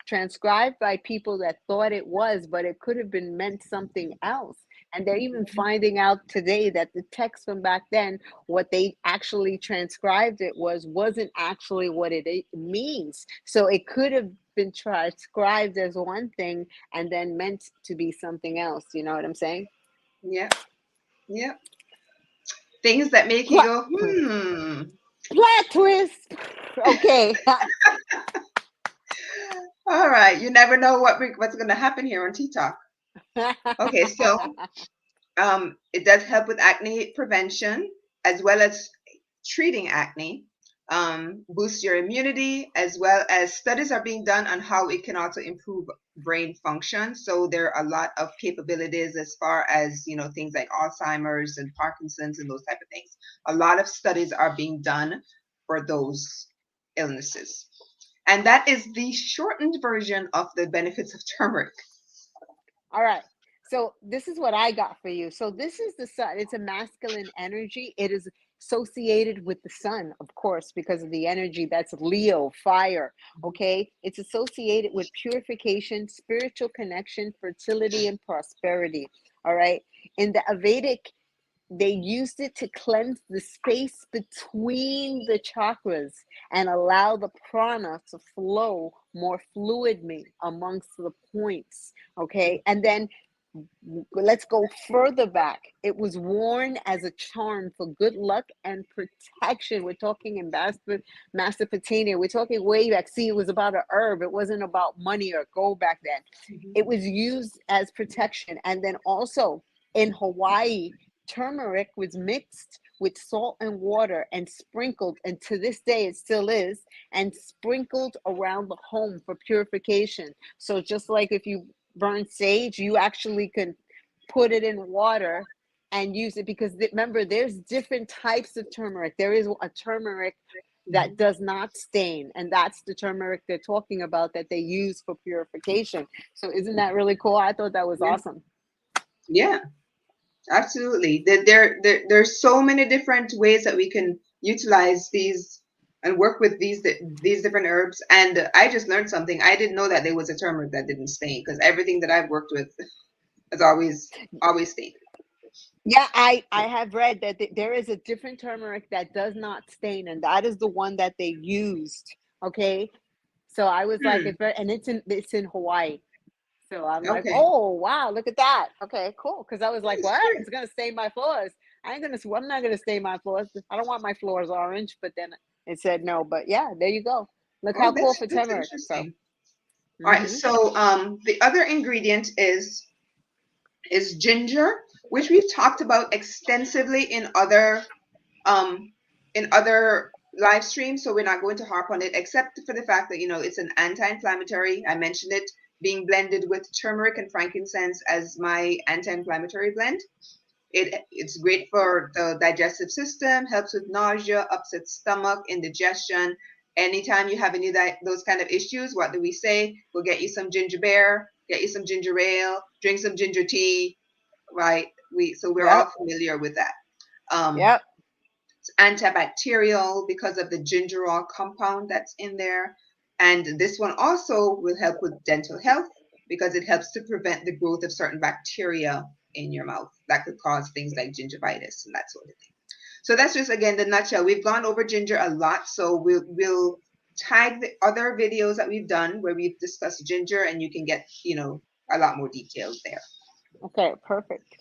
transcribed by people that thought it was, but it could have been meant something else. And they're even finding out today that the text from back then, what they actually transcribed it wasn't actually what it means. So it could have been transcribed as one thing and then meant to be something else. You know what I'm saying? yeah, yeah. Things that make you Plot, go, hmm. plot twist. Okay. All right, you never know what's going to happen here on Tea Talk. Okay, so it does help with acne prevention as well as treating acne. Boost your immunity, as well as studies are being done on how it can also improve brain function. So there are a lot of capabilities as far as things like Alzheimer's and Parkinson's and those type of things. A lot of studies are being done for those illnesses. And that is the shortened version of the benefits of turmeric. All right. So this is what I got for you. So this is the sun. It's a masculine energy. It is associated with the sun, of course, because of the energy that's Leo, fire. Okay. It's associated with purification, spiritual connection, fertility, and prosperity. All right. In the Vedic, they used it to cleanse the space between the chakras and allow the prana to flow more fluidly amongst the points. Okay. And then let's go further back. It was worn as a charm for good luck and protection. We're talking in Mesopotamia. We're talking way back. See, it was about a herb. It wasn't about money or gold back then. It was used as protection. And then also in Hawaii, turmeric was mixed with salt and water and sprinkled, and to this day it still is, and sprinkled around the home for purification. So just like if you burn sage, you actually can put it in water and use it, because remember, there's different types of turmeric. There is a turmeric that does not stain, and that's the turmeric they're talking about that they use for purification. So isn't that really cool? I thought that was Yeah, awesome. yeah, absolutely. There's so many different ways that we can utilize these and work with these different herbs. And I just learned something. I didn't know that there was a turmeric that didn't stain, because everything that I've worked with has always stained. Yeah, I have read that there is a different turmeric that does not stain, and that is the one that they used. Okay, so I was like, Hmm. and it's in Hawaii. So I'm like, Okay. oh wow, look at that. Okay, cool. Because I was like, That's what? true. It's gonna stain my floors. I'm not gonna stain my floors. I don't want my floors orange. But then it said no. But yeah, there you go. Look how Oh, cool for that's turmeric. So, interesting. All right. hmm So the other ingredient is ginger, which we've talked about extensively um in other live streams, so we're not going to harp on it, except for the fact that it's an anti-inflammatory. I mentioned it being blended with turmeric and frankincense as my anti-inflammatory blend. It's great for the digestive system, helps with nausea, upset stomach, indigestion. Anytime you have any of those kind of issues, what do we say? We'll get you some ginger beer, get you some ginger ale, drink some ginger tea, right? We're all yep, familiar with that. Um, yep. it's antibacterial because of the gingerol compound that's in there. And this one also will help with dental health because it helps to prevent the growth of certain bacteria in your mouth that could cause things like gingivitis and that sort of thing. So that's just again the nutshell. We've gone over ginger a lot, so we'll tag the other videos that we've done where we've discussed ginger, and you can get a lot more details there. Okay, perfect.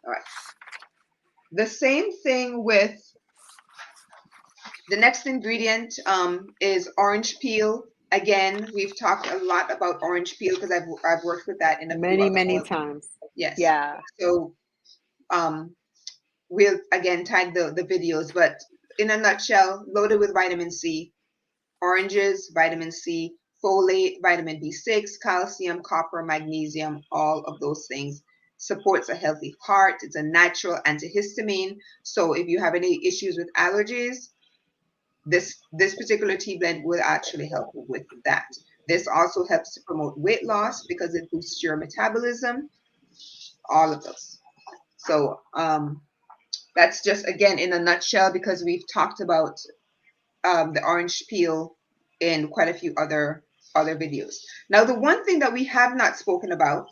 All right. The same thing with the next ingredient is orange peel. Again, we've talked a lot about orange peel because I've worked with that in a few other Many oils. times. Yes. Yeah. So we'll again tag the videos, but in a nutshell, loaded with vitamin C, oranges, vitamin C, folate, vitamin B6, calcium, copper, magnesium, all of those things. Supports a healthy heart. It's a natural antihistamine. So if you have any issues with allergies, this particular tea blend will actually help with that. This also helps to promote weight loss because it boosts your metabolism. All of those. So that's just again in a nutshell because we've talked about the orange peel in quite a few other videos. Now, the one thing that we have not spoken about,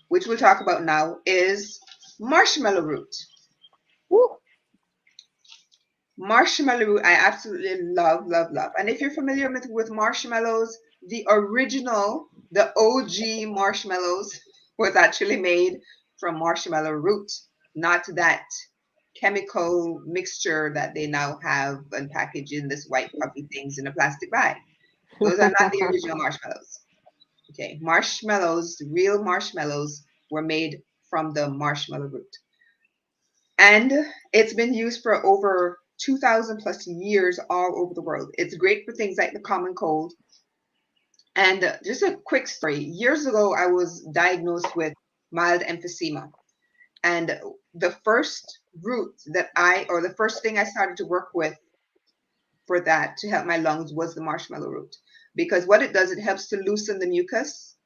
which we'll talk about now, is marshmallow root. Woo. Marshmallow root, I absolutely love, love, love. And if you're familiar with marshmallows, the original, the OG marshmallows was actually made from marshmallow root, not that chemical mixture that they now have and packaged in this white puffy things in a plastic bag. Those are not the original marshmallows. Okay, marshmallows, real marshmallows were made from the marshmallow root. And it's been used for over 2,000 plus years all over the world. It's great for things like the common cold. And just a quick story. Years ago, I was diagnosed with mild emphysema. And the first root or the first thing I started to work with for that to help my lungs was the marshmallow root. Because what it does, it helps to loosen the mucus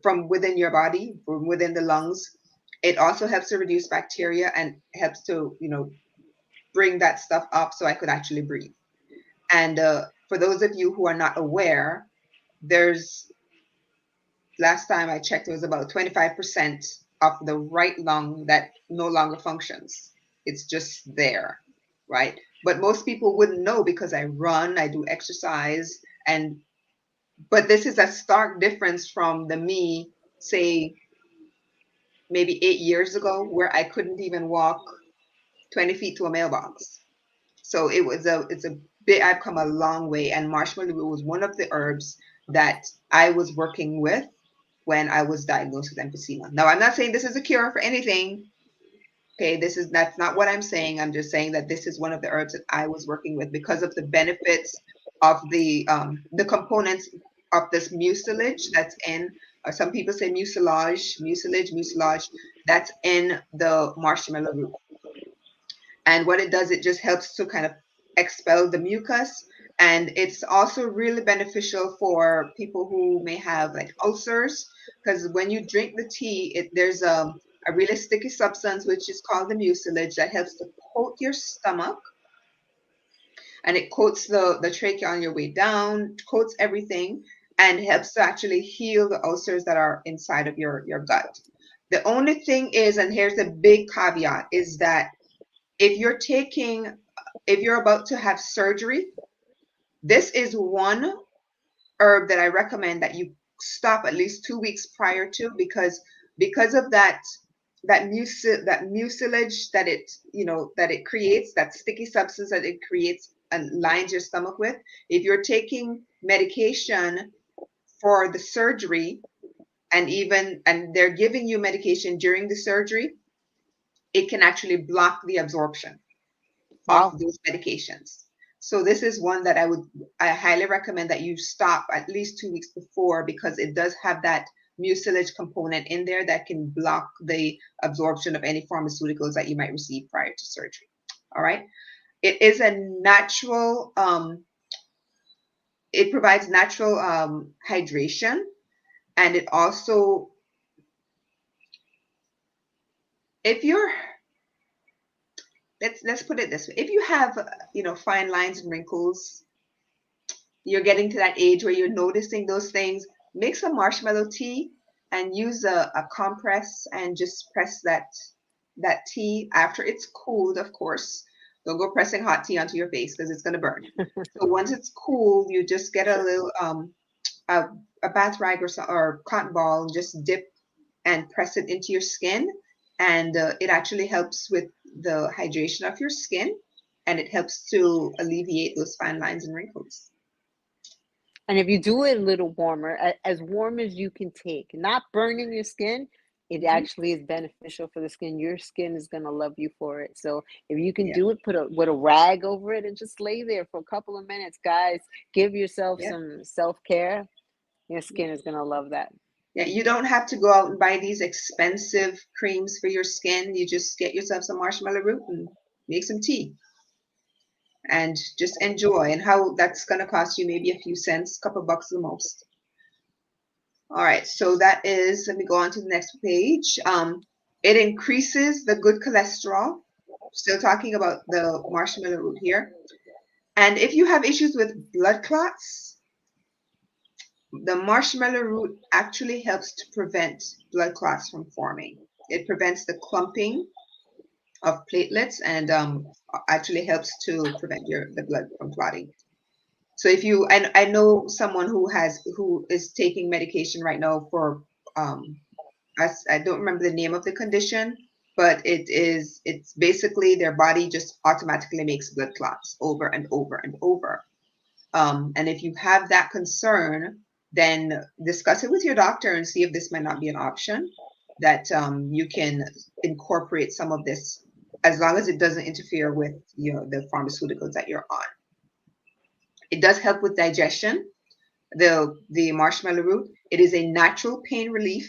from within your body, from within the lungs. It also helps to reduce bacteria and helps to, bring that stuff up so I could actually breathe. And for those of you who are not aware, there's last time I checked, it was about 25% of the right lung that no longer functions. It's just there, right? But most people wouldn't know because I run, I do exercise, but this is a stark difference from the me, say, maybe 8 years ago, where I couldn't even walk 20 feet to a mailbox. So it's a bit, I've come a long way. And marshmallow root was one of the herbs that I was working with when I was diagnosed with emphysema. Now, I'm not saying this is a cure for anything. Okay, that's not what I'm saying. I'm just saying that this is one of the herbs that I was working with because of the benefits of the components of this mucilage that's in, or some people say mucilage, that's in the marshmallow root. And what it does, it just helps to kind of expel the mucus. And it's also really beneficial for people who may have like ulcers, because when you drink the tea, there's a really sticky substance, which is called the mucilage, that helps to coat your stomach. And it coats the trachea on your way down, coats everything, and helps to actually heal the ulcers that are inside of your gut. The only thing is, and here's a big caveat, is that if you're about to have surgery, this is one herb that I recommend that you stop at least 2 weeks prior to, because of that mucilage that it creates, that sticky substance that it creates and lines your stomach with. If you're taking medication for the surgery, and they're giving you medication during the surgery, it can actually block the absorption of Wow. those medications. So this is one that I highly recommend that you stop at least 2 weeks before, because it does have that mucilage component in there that can block the absorption of any pharmaceuticals that you might receive prior to surgery. All right. It is a natural, it provides natural hydration, and it also, if you're, let's put it this way, if you have, fine lines and wrinkles, you're getting to that age where you're noticing those things, make some marshmallow tea and use a compress and just press that tea after it's cooled, of course. Don't go pressing hot tea onto your face because it's going to burn. So once it's cool, you just get a little a bath rag or cotton ball, and just dip and press it into your skin, and it actually helps with the hydration of your skin, and it helps to alleviate those fine lines and wrinkles. And if you do it a little warmer, as warm as you can take, not burning your skin, it Mhm. actually is beneficial for the skin. Your skin is going to love you for it. So if you can Yeah, do it, with a rag over it and just lay there for a couple of minutes, guys. Give yourself yeah, some self-care. Your yeah. skin is going to love that. Yeah, you don't have to go out and buy these expensive creams for your skin. You just get yourself some marshmallow root and make some tea and just enjoy. And how that's going to cost you maybe a few cents, couple bucks the most. All right, so that is, let me go on to the next page. It increases the good cholesterol. Still talking about the marshmallow root here. And if you have issues with blood clots, the marshmallow root actually helps to prevent blood clots from forming. It prevents the clumping of platelets and actually helps to prevent the blood from clotting. So if you, and I know someone who is taking medication right now for I don't remember the name of the condition, but it's basically their body just automatically makes blood clots over and over and over. And if you have that concern, then discuss it with your doctor and see if this might not be an option that you can incorporate some of this, as long as it doesn't interfere with the pharmaceuticals that you're on. It does help with digestion. The marshmallow root. It is a natural pain relief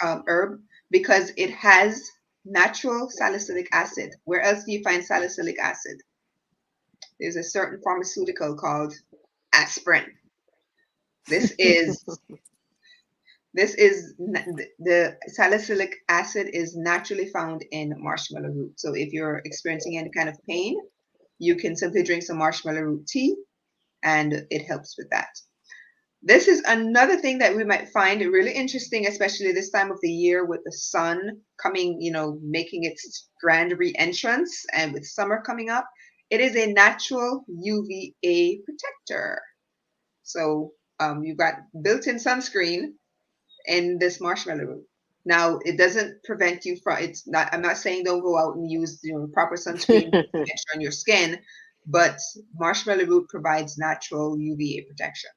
herb because it has natural salicylic acid. Where else do you find salicylic acid? There's a certain pharmaceutical called aspirin. This is the salicylic acid is naturally found in marshmallow root. So if you're experiencing any kind of pain, you can simply drink some marshmallow root tea and it helps with that. This is another thing that we might find really interesting, especially this time of the year with the sun coming, making its grand re-entrance and with summer coming up. It is a natural UVA protector. So you've got built-in sunscreen in this marshmallow root. Now, it doesn't prevent you from, I'm not saying don't go out and use proper sunscreen on your skin, but marshmallow root provides natural UVA protection.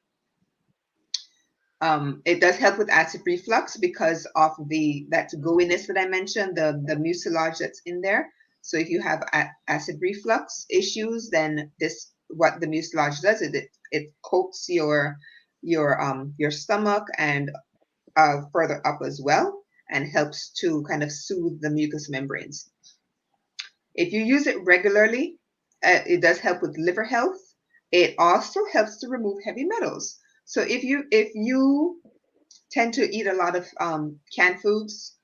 It does help with acid reflux because of that gooiness that I mentioned, the mucilage that's in there. So if you have acid reflux issues, then what the mucilage does is it coats your stomach and further up as well, and helps to kind of soothe the mucous membranes. If you use it regularly, it does help with liver health. It also helps to remove heavy metals. So if you tend to eat a lot of canned foods,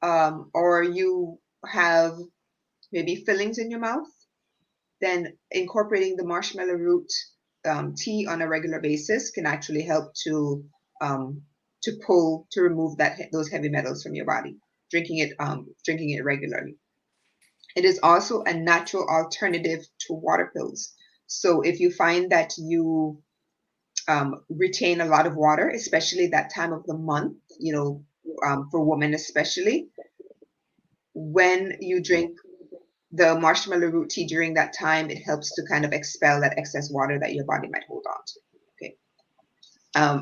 or you have maybe fillings in your mouth, then incorporating the marshmallow root tea on a regular basis can actually help to remove those heavy metals from your body. Drinking it regularly. It is also a natural alternative to water pills. So if you find that you retain a lot of water, especially that time of the month, for women especially, when you drink the marshmallow root tea during that time, it helps to kind of expel that excess water that your body might hold on to. Okay.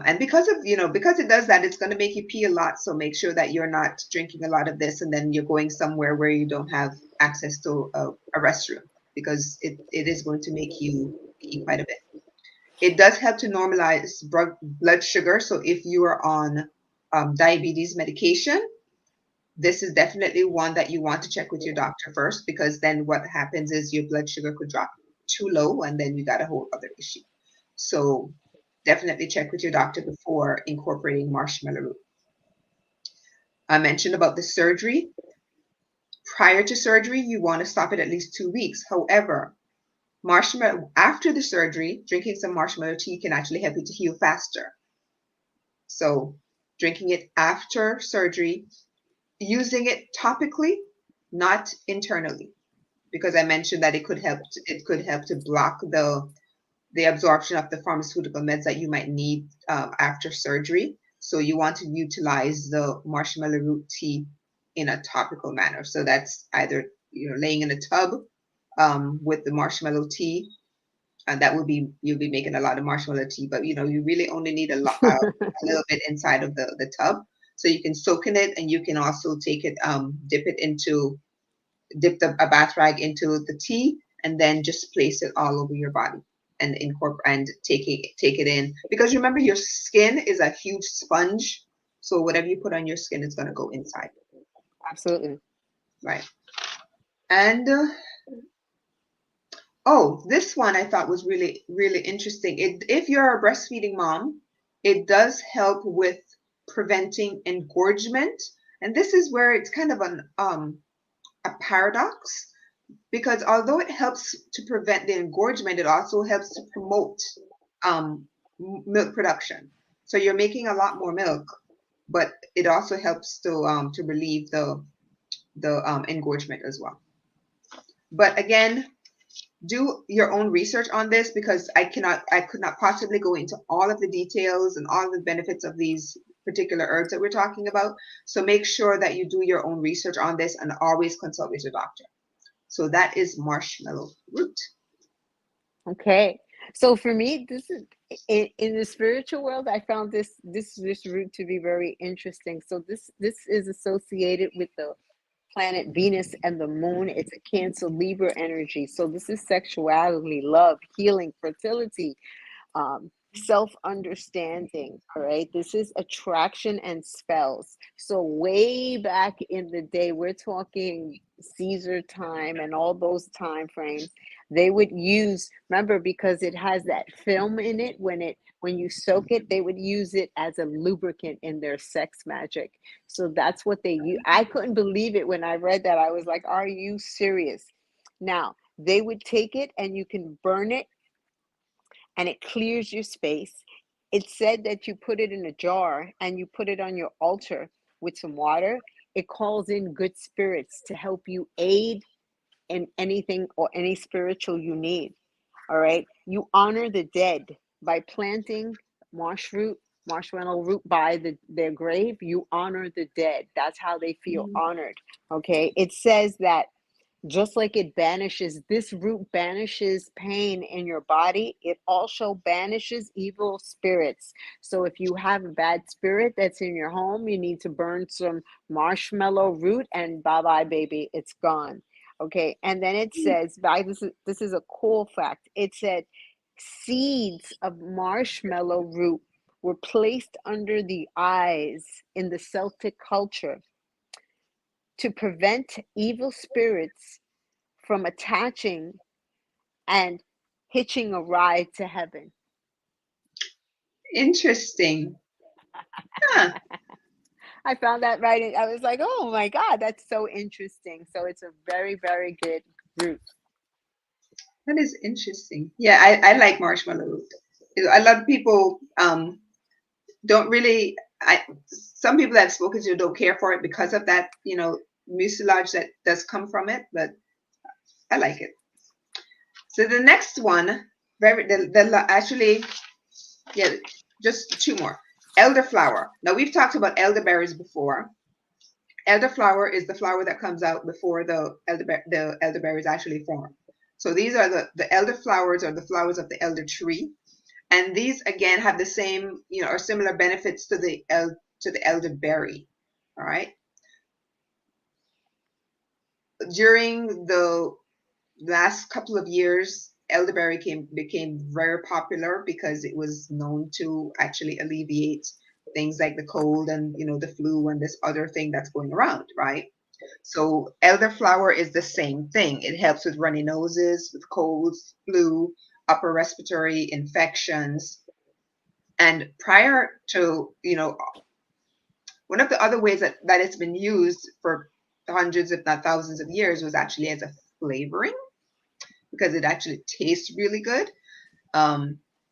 And because it does that, it's going to make you pee a lot. So make sure that you're not drinking a lot of this and then you're going somewhere where you don't have access to a restroom, because it is going to make you pee quite a bit. It does help to normalize blood sugar. So if you are on diabetes medication, this is definitely one that you want to check with your doctor first, because then what happens is your blood sugar could drop too low and then you got a whole other issue. So definitely check with your doctor before incorporating marshmallow root. I mentioned about the surgery. Prior to surgery, you want to stop it at least 2 weeks. However, after the surgery, drinking some marshmallow tea can actually help you to heal faster. So drinking it after surgery, using it topically, not internally, because I mentioned that it could help to block the absorption of the pharmaceutical meds that you might need after surgery. So you want to utilize the marshmallow root tea in a topical manner. So that's either, laying in a tub with the marshmallow tea, and that would be, you'll be making a lot of marshmallow tea, but you really only need a little bit inside of the tub, so you can soak in it, and you can also take it, dip a bath rag into the tea, and then just place it all over your body and incorporate and take it in, because remember, your skin is a huge sponge, so whatever you put on your skin is going to go inside. Absolutely. Right. And oh, this one I thought was really, really interesting. If you're a breastfeeding mom, it does help with preventing engorgement. And this is where it's kind of a paradox, because although it helps to prevent the engorgement, it also helps to promote milk production. So you're making a lot more milk, but it also helps to relieve the engorgement as well. But again, do your own research on this, because I could not possibly go into all of the details and all of the benefits of these particular herbs that we're talking about. So make sure that you do your own research on this and always consult with your doctor. So that is marshmallow root. Okay. So for me, this is in the spiritual world, I found this root to be very interesting. So this is associated with the planet Venus and the moon. It's a Cancer Libra energy. So this is sexuality, love, healing, fertility, self-understanding. All right, this is attraction and spells. So way back in the day, we're talking Caesar time and all those time frames, they would use, remember, because it has that film in it, when you soak it, they would use it as a lubricant in their sex magic. So that's what they use. I couldn't believe it when I read that. I was like, are you serious? Now they would take it and you can burn it, and it clears your space. It said that you put it in a jar and you put it on your altar with some water. It calls in good spirits to help you aid in anything or any spiritual you need. All right. You honor the dead by planting marshmallow root by their grave. You honor the dead. That's how they feel honored. Okay. It says that just like it banishes, this root banishes pain in your body, it also banishes evil spirits. So if you have a bad spirit that's in your home, you need to burn some marshmallow root, and bye bye, baby, it's gone. Okay. And then it says, this is a cool fact. It said seeds of marshmallow root were placed under the eyes in the Celtic culture to prevent evil spirits from attaching and hitching a ride to heaven. Interesting. Huh. I found that right. I was like, oh my God, that's so interesting. So it's a very, very good root. That is interesting. Yeah, I like marshmallow root. A lot of people don't really. Some people that I've spoken to don't care for it because of that, mucilage that does come from it. But I like it. So the next one, actually, yeah, just two more. Elderflower. Now we've talked about elderberries before. Elderflower is the flower that comes out before the elderberries actually form. So these are the elderflowers, or the flowers of the elder tree. And these again have the same, or similar benefits to the elderberry. All right. During the last couple of years, elderberry became very popular because it was known to actually alleviate things like the cold and the flu and this other thing that's going around, right? So elderflower is the same thing. It helps with runny noses, with colds, flu, upper respiratory infections. And prior to, one of the other ways that it's been used for hundreds, if not thousands of years, was actually as a flavoring, because it actually tastes really good.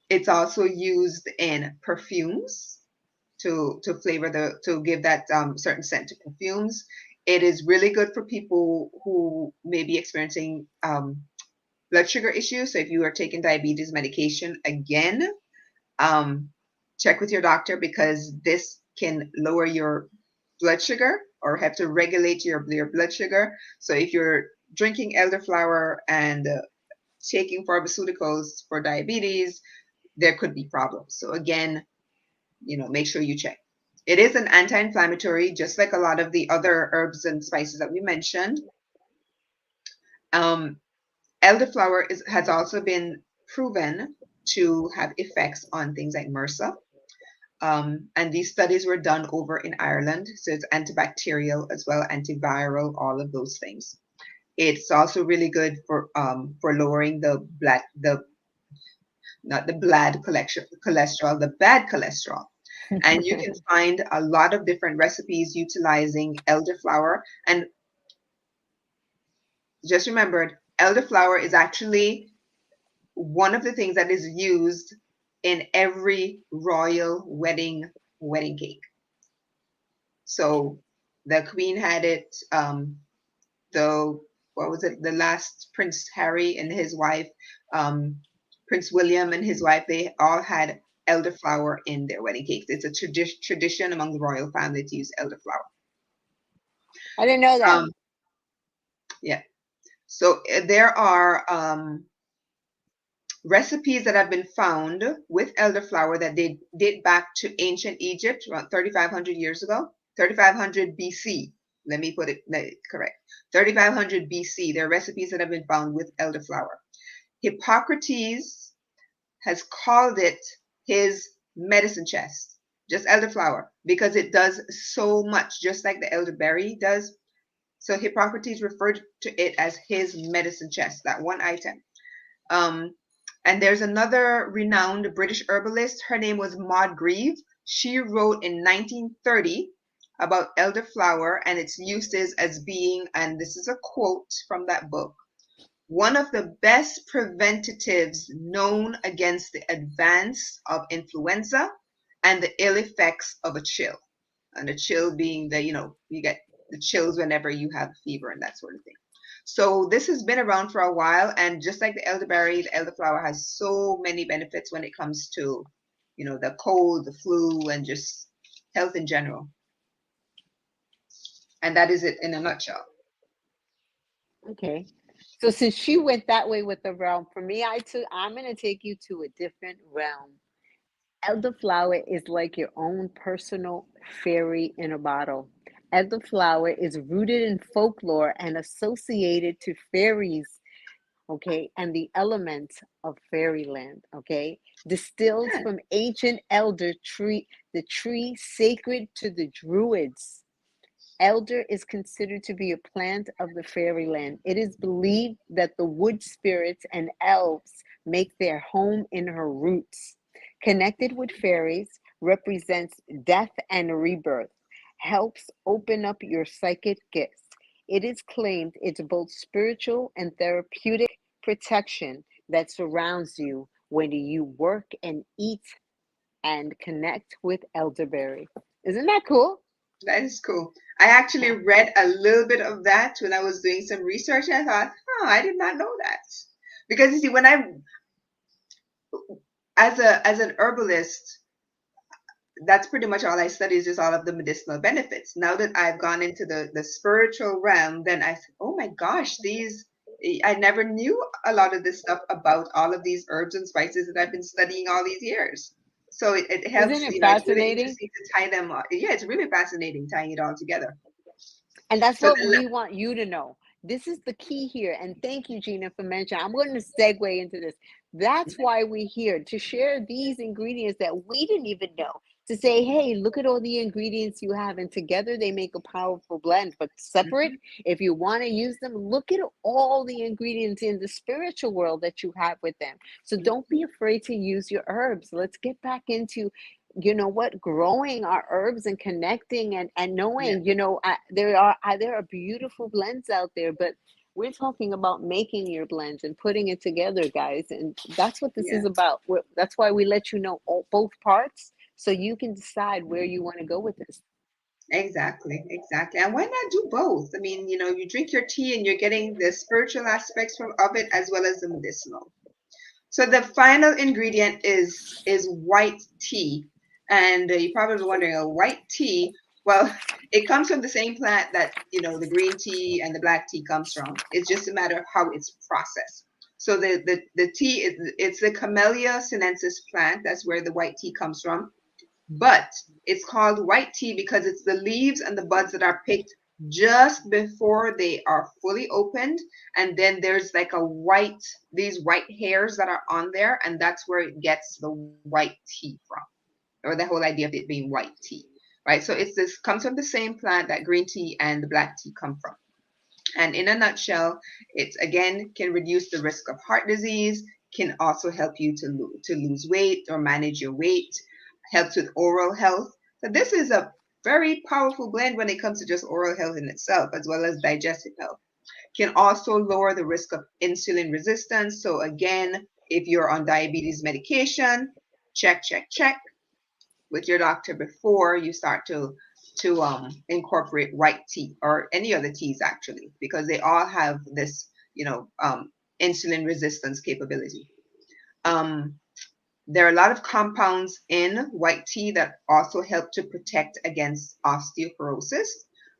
It's also used in perfumes to flavor to give that certain scent to perfumes. It is really good for people who may be experiencing blood sugar issues. So if you are taking diabetes medication, again, check with your doctor, because this can lower your blood sugar, or help to regulate your blood sugar. So if you're drinking elderflower and taking pharmaceuticals for diabetes, there could be problems. So again, make sure you check. It is an anti-inflammatory, just like a lot of the other herbs and spices that we mentioned. Um, Elderflower has also been proven to have effects on things like MRSA. And these studies were done over in Ireland. So it's antibacterial as well, antiviral, all of those things. It's also really good for lowering not the bad cholesterol, the bad cholesterol. And you can find a lot of different recipes utilizing elderflower. And just remembered, elderflower is actually one of the things that is used in every royal wedding cake. So the Queen had it. What was it? The last Prince Harry and his wife, Prince William and his wife, they all had elderflower in their wedding cakes. It's a tradition among the royal family to use elderflower. I didn't know that. Yeah. So there are recipes that have been found with elderflower that they date back to ancient Egypt, around 3,500 years ago, 3,500 BC. Let me put it correct. 3,500 BC. There are recipes that have been found with elderflower. Hippocrates has called it his medicine chest, just elderflower, because it does so much, just like the elderberry does. So Hippocrates referred to it as his medicine chest, that one item. And there's another renowned British herbalist. Her name was Maud Grieve. She wrote in 1930 about elderflower and its uses as being, and this is a quote from that book, one of the best preventatives known against the advance of influenza and the ill effects of a chill. And a chill being you get the chills whenever you have fever and that sort of thing. So this has been around for a while, and just like the elderberry, the elderflower has so many benefits when it comes to, the cold, the flu, and just health in general. And that is it in a nutshell. Okay. So since she went that way with the realm, for me, I'm going to take you to a different realm. Elderflower is like your own personal fairy in a bottle. Elderflower is rooted in folklore and associated to fairies, okay, and the elements of fairyland, okay, distilled from ancient elder tree, the tree sacred to the druids. Elder is considered to be a plant of the fairyland. It is believed that the wood spirits and elves make their home in her roots. Connected with fairies, represents death and rebirth, helps open up your psychic gifts. It is claimed it's both spiritual and therapeutic protection that surrounds you when you work and eat and connect with elderberry. Isn't that cool? That is cool. I actually read a little bit of that when I was doing some research, and I thought, I did not know that. Because you see, when as an herbalist, that's pretty much all I study is just all of the medicinal benefits. Now that I've gone into the spiritual realm, then I said, oh my gosh, I never knew a lot of this stuff about all of these herbs and spices that I've been studying all these years. So it helps, Isn't it it's really fascinating? interesting to tie them. Yeah, it's really fascinating tying it all together. And that's So what we want you to know. This is the key here. And thank you, Gina, for mentioning. I'm going to segue into this. That's why we're here, to share these ingredients that we didn't even know. To say, hey, look at all the ingredients you have, and together they make a powerful blend. But separate, if you want to use them, look at all the ingredients in the spiritual world that you have with them. So don't be afraid to use your herbs. Let's get back into growing our herbs and connecting and knowing, there are beautiful blends out there, but we're talking about making your blends and putting it together, guys. And that's what this is about. That's why we let you know both parts, so you can decide where you want to go with this. Exactly. And why not do both? I mean, you drink your tea and you're getting the spiritual aspects of it as well as the medicinal. So the final ingredient is white tea. And you're probably wondering, white tea, Well, it comes from the same plant that, the green tea and the black tea comes from. It's just a matter of how it's processed. So the tea, it's the Camellia sinensis plant. That's where the white tea comes from. But it's called white tea because it's the leaves and the buds that are picked just before they are fully opened. And then there's like these white hairs that are on there. And that's where it gets the white tea from, or the whole idea of it being white tea, right? So comes from the same plant that green tea and the black tea come from. And in a nutshell, it again can reduce the risk of heart disease, can also help you to lose weight or manage your weight, helps with oral health. So this is a very powerful blend when it comes to just oral health in itself, as well as digestive health. Can also lower the risk of insulin resistance. So again, if you're on diabetes medication, check, check, check with your doctor before you start to incorporate white tea or any other teas, actually, because they all have this insulin resistance capability. There are a lot of compounds in white tea that also help to protect against osteoporosis.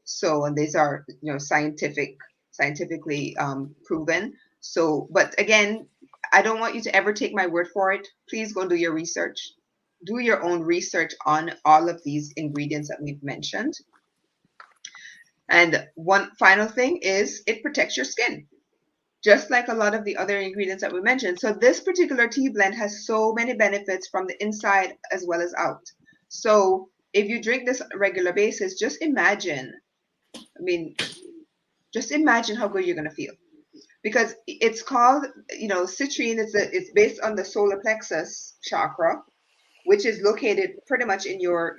So, and these are scientifically proven. So, but again, I don't want you to ever take my word for it. Please go do your research. Do your own research on all of these ingredients that we've mentioned. And one final thing is it protects your skin, just like a lot of the other ingredients that we mentioned. So this particular tea blend has so many benefits from the inside as well as out. So if you drink this on a regular basis, just imagine how good you're going to feel. Because it's called, citrine. It's based on the solar plexus chakra, which is located pretty much in your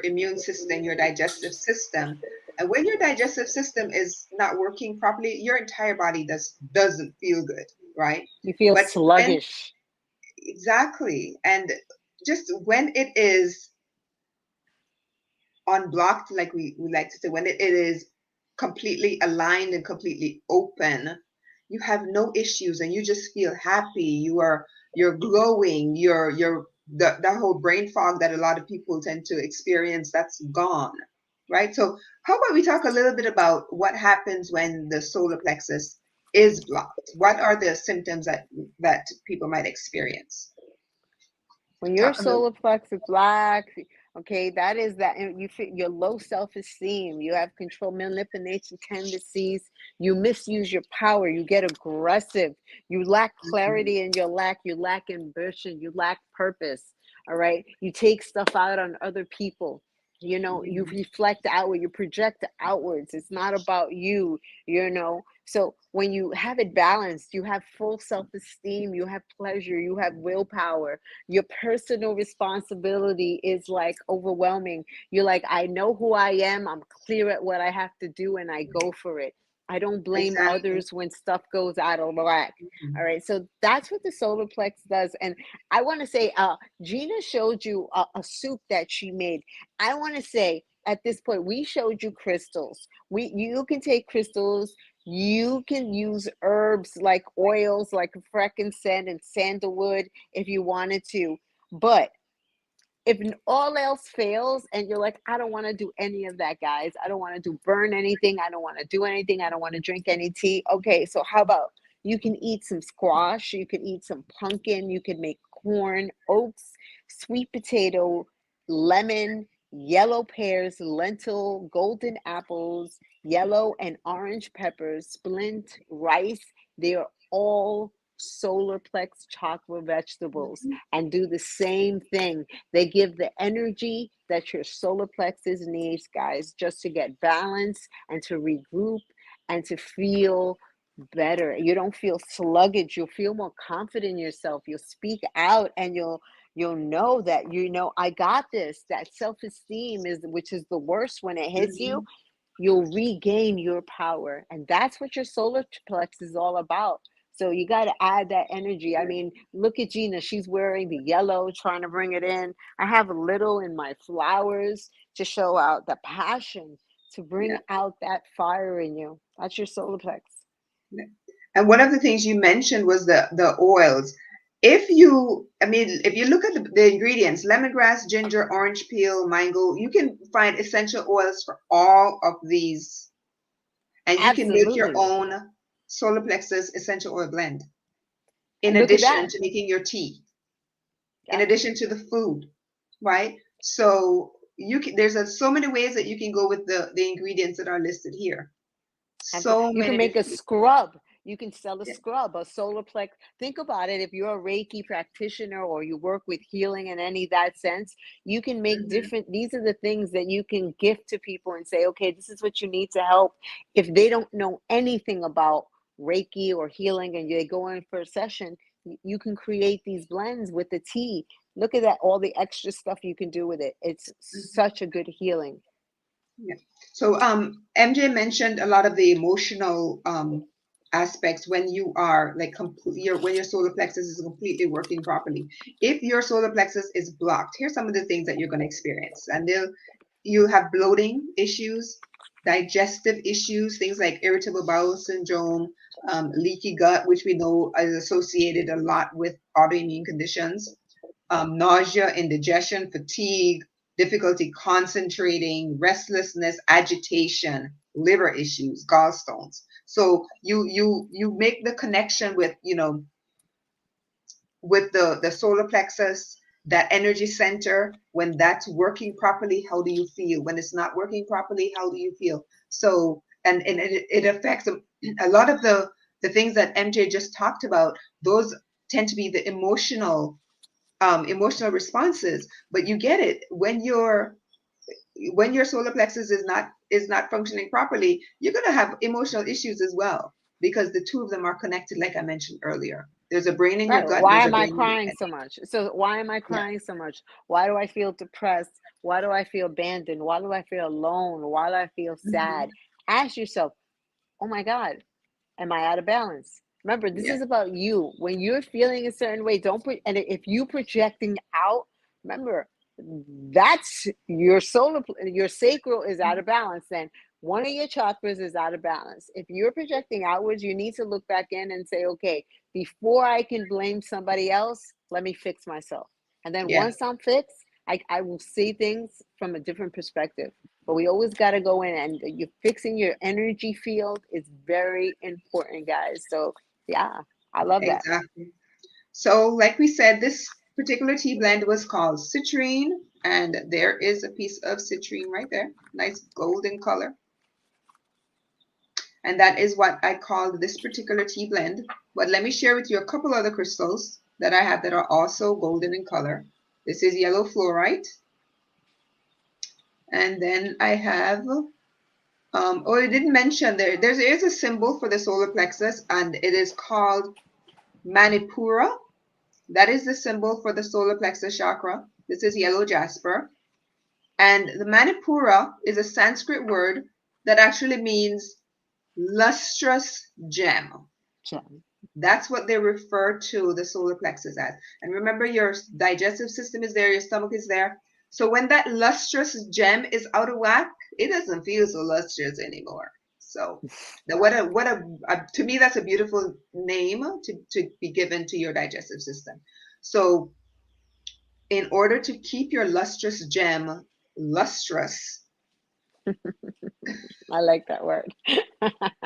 immune system, your digestive system. And when your digestive system is not working properly, your entire body doesn't feel good, right? You feel But sluggish. exactly. And just when it is unblocked, like we like to say, when it is completely aligned and completely open, you have no issues and you just feel happy. You're glowing. That whole brain fog that a lot of people tend to experience, that's gone, right? So how about we talk a little bit about what happens when the solar plexus is blocked? What are the symptoms that people might experience? When your Talk a little. solar plexus is black, okay, that is that you feel your low self-esteem, you have control manipulation tendencies, you misuse your power, you get aggressive, you lack Mhm. clarity in your you lack ambition, you lack purpose. All right, you take stuff out on other people. You Mhm. reflect outward, you project outwards. It's not about you. So when you have it balanced, you have full self-esteem, you have pleasure, you have willpower, your personal responsibility is like overwhelming. You're like, I know who I am, I'm clear at what I have to do, and I go for it. I don't blame Exactly. others when stuff goes out of whack. All Mhm. right, so that's what the solar plex does. And I want to say, Gina showed you a soup that she made. I want to say at this point, we showed you crystals. You can take crystals, you can use herbs like oils like frankincense and sandalwood if you wanted to. But if all else fails and you're like, I don't want to do any of that, guys, I don't want to do burn anything, I don't want to do anything, I don't want to drink any tea. Okay, so how about you can eat some squash, you can eat some pumpkin, you can make corn, oats, sweet potato, lemon, yellow pears, lentil, golden apples, yellow and orange peppers, splint, rice. They are all solar plex chakra vegetables Mhm. and do the same thing. They give the energy that your solar plexus needs, guys, just to get balance and to regroup and to feel better. You don't feel sluggish. You'll feel more confident in yourself. You'll speak out and you'll know that I got this. That self-esteem is which is the worst when it hits you. Mhm. You'll regain your power. And that's what your solar plex is all about. So you got to add that energy. I mean, look at Gina. She's wearing the yellow, trying to bring it in. I have a little in my flowers to show out the passion to bring Yeah. out that fire in you. That's your solar plex. Yeah. And one of the things you mentioned was the oils. if you look at the ingredients, lemongrass, ginger, orange peel, mango, you can find essential oils for all of these, and you can make your Absolutely. own solar plexus essential oil blend in And look at addition that. to making your tea, in Yep. addition to the food, right? So so many ways that you can go with the ingredients that are listed here. So You can many make a different. scrub. You can sell a Yeah. scrub, a solar plex. Think about it. If you're a Reiki practitioner or you work with healing in any that sense, you can make Mhm, different. These are the things that you can gift to people and say, okay, this is what you need to help. If they don't know anything about Reiki or healing and they go in for a session, you can create these blends with the tea. Look at that, all the extra stuff you can do with it. It's mhm. such a good healing. Yeah. So MJ mentioned a lot of the emotional aspects when you are like when your solar plexus is completely working properly. If your solar plexus is blocked, here's some of the things that you're going to experience. And you have bloating issues, digestive issues, things like irritable bowel syndrome, leaky gut, which we know is associated a lot with autoimmune conditions, nausea, indigestion, fatigue, difficulty concentrating, restlessness, agitation, liver issues, gallstones. So you make the connection with with the solar plexus, that energy center. When that's working properly, how do you feel? When it's not working properly, how do you feel? So and it affects a lot of the things that MJ just talked about. Those tend to be the emotional responses. But you get it when your solar plexus is not functioning properly, you're going to have emotional issues as well, because the two of them are connected, like I mentioned earlier. There's a brain in your Right. gut, Why there's a am I brain in your crying head. so much? So why am I Yeah. crying so much? Why do I feel depressed? Why do I feel abandoned? Why do I feel alone? Why do I feel sad? Hmm. Ask yourself, oh my God, am I out of balance? Remember, this Yeah. is about you. When you're feeling a certain way, don't put, and if you projecting out, remember, that's your solar, your sacral is out of balance. Then one of your chakras is out of balance. If you're projecting outwards, you need to look back in and say, okay, before I can blame somebody else, let me fix myself. And then Yeah. once I'm fixed, I will see things from a different perspective. But we always got to go in and you're fixing your energy field is very important, guys. So yeah, I love that. Exactly. So like we said, this particular tea blend was called Citrine, and there is a piece of citrine right there, nice golden color. And that is what I called this particular tea blend. But let me share with you a couple other crystals that I have that are also golden in color. This is yellow fluorite. And then I have, I didn't mention there is a symbol for the solar plexus, and it is called Manipura. That is the symbol for the solar plexus chakra. This is yellow jasper. And the Manipura is a Sanskrit word that actually means lustrous gem. Jen. That's what they refer to the solar plexus as. And remember, your digestive system is there, your stomach is there. So when that lustrous gem is out of whack, it doesn't feel so lustrous anymore. So to me, that's a beautiful name to be given to your digestive system. So in order to keep your lustrous gem lustrous, I like that word.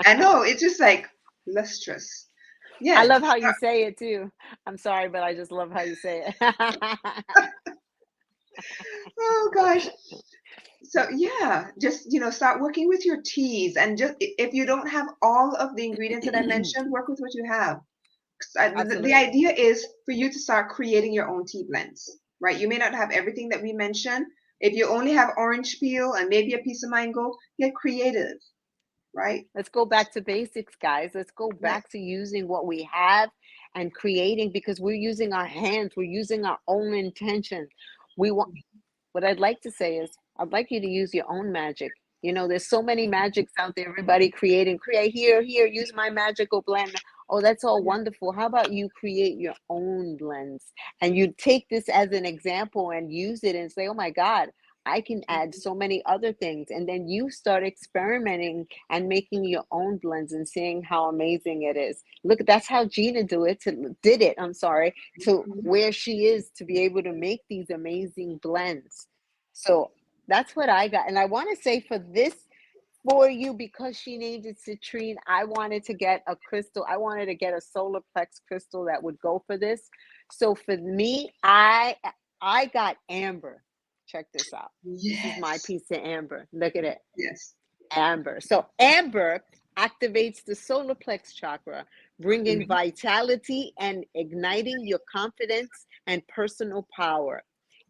I know it's just like lustrous. I Yeah. love how you say it too. I'm sorry, but I just love how you say it. Oh gosh. So yeah, just start working with your teas, and just if you don't have all of the ingredients that I mentioned, work with what you have. 'Cause the Absolutely. idea is for you to start creating your own tea blends, right? You may not have everything that we mentioned. If you only have orange peel and maybe a piece of mango, get creative, right? Let's go back to basics, guys. Let's go Yeah. back to using what we have and creating because we're using our hands, we're using our own intention. We want what I'd like to say is I'd like you to use your own magic. You know, there's so many magics out there, everybody creating, create here, use my magical blend. Oh, that's all Yeah. wonderful. How about you create your own blends and you take this as an example and use it and say, oh my God, I can add so many other things. And then you start experimenting and making your own blends and seeing how amazing it is. Look, that's how Gina did it, I'm sorry, to where she is to be able to make these amazing blends. So that's what I got. And I want to say for you, because she named it Citrine, I wanted to get a crystal. I wanted to get a solar plex crystal that would go for this. So for me, I got amber. Check this out. Yes. This is my piece of amber. Look at it. Yes. Amber. So amber activates the solar plex chakra, bringing vitality and igniting your confidence and personal power.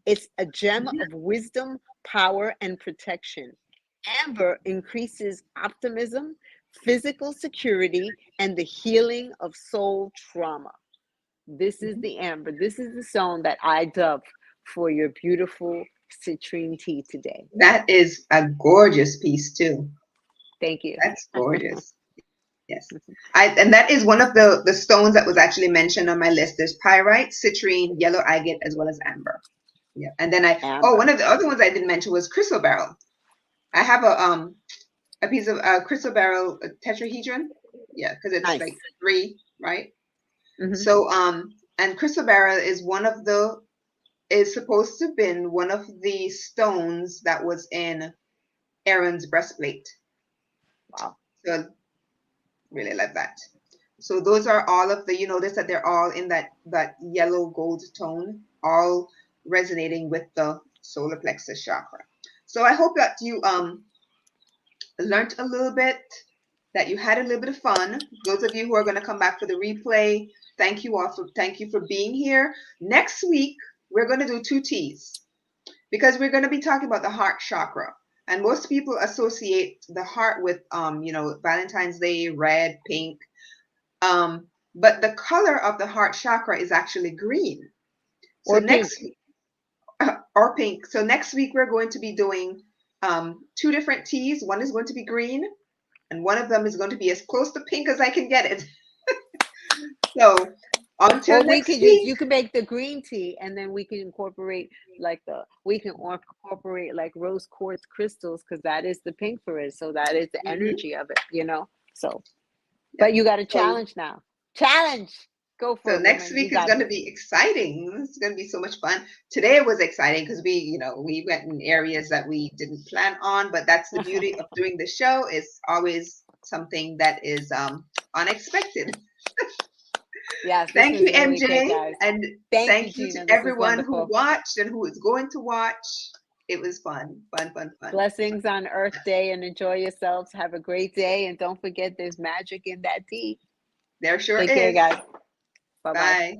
It's a gem of wisdom, power, and protection. Amber increases optimism, physical security, and the healing of soul trauma. This is the amber. This is the stone that I dove for your beautiful citrine tea today. That is a gorgeous piece too. Thank you. That's gorgeous. Yes. And that is one of the stones that was actually mentioned on my list. There's pyrite, citrine, yellow agate, as well as amber. Yeah. And then one of the other ones I didn't mention was crystal beryl. I have a piece of crystal beryl tetrahedron. Yeah, because it's like 3, right? So and crystal beryl is supposed to have been one of the stones that was in Aaron's breastplate. Wow. So really love that. So those are all of you notice that they're all in that yellow gold tone, all resonating with the solar plexus chakra. So I hope that you learned a little bit, that you had a little bit of fun. Those of you who are going to come back for the replay, thank you for being here. Next week we're going to do 2 teas because we're going to be talking about the heart chakra. And most people associate the heart with Valentine's Day, red, pink. But the color of the heart chakra is actually green. So or pink. So next week we're going to be doing 2 different teas. One is going to be green, and one of them is going to be as close to pink as I can get it. So until next week, you can make the green tea, and then we can incorporate like rose quartz crystals, because that is the pink for it. So that is the energy of it, So, but you got a challenge now. Challenge. Go for it. So next week is going to be exciting. It's going to be so much fun. Today was exciting because we went in areas that we didn't plan on, but that's the beauty of doing the show. It's always something that is unexpected. Yes. Thank you, MJ, good, and thank you to everyone who watched and who is going to watch. It was fun. Blessings on Earth Day, and enjoy yourselves. Have a great day, and don't forget there's magic in that tea. There sure is. Take care, guys. Bye-bye. Bye.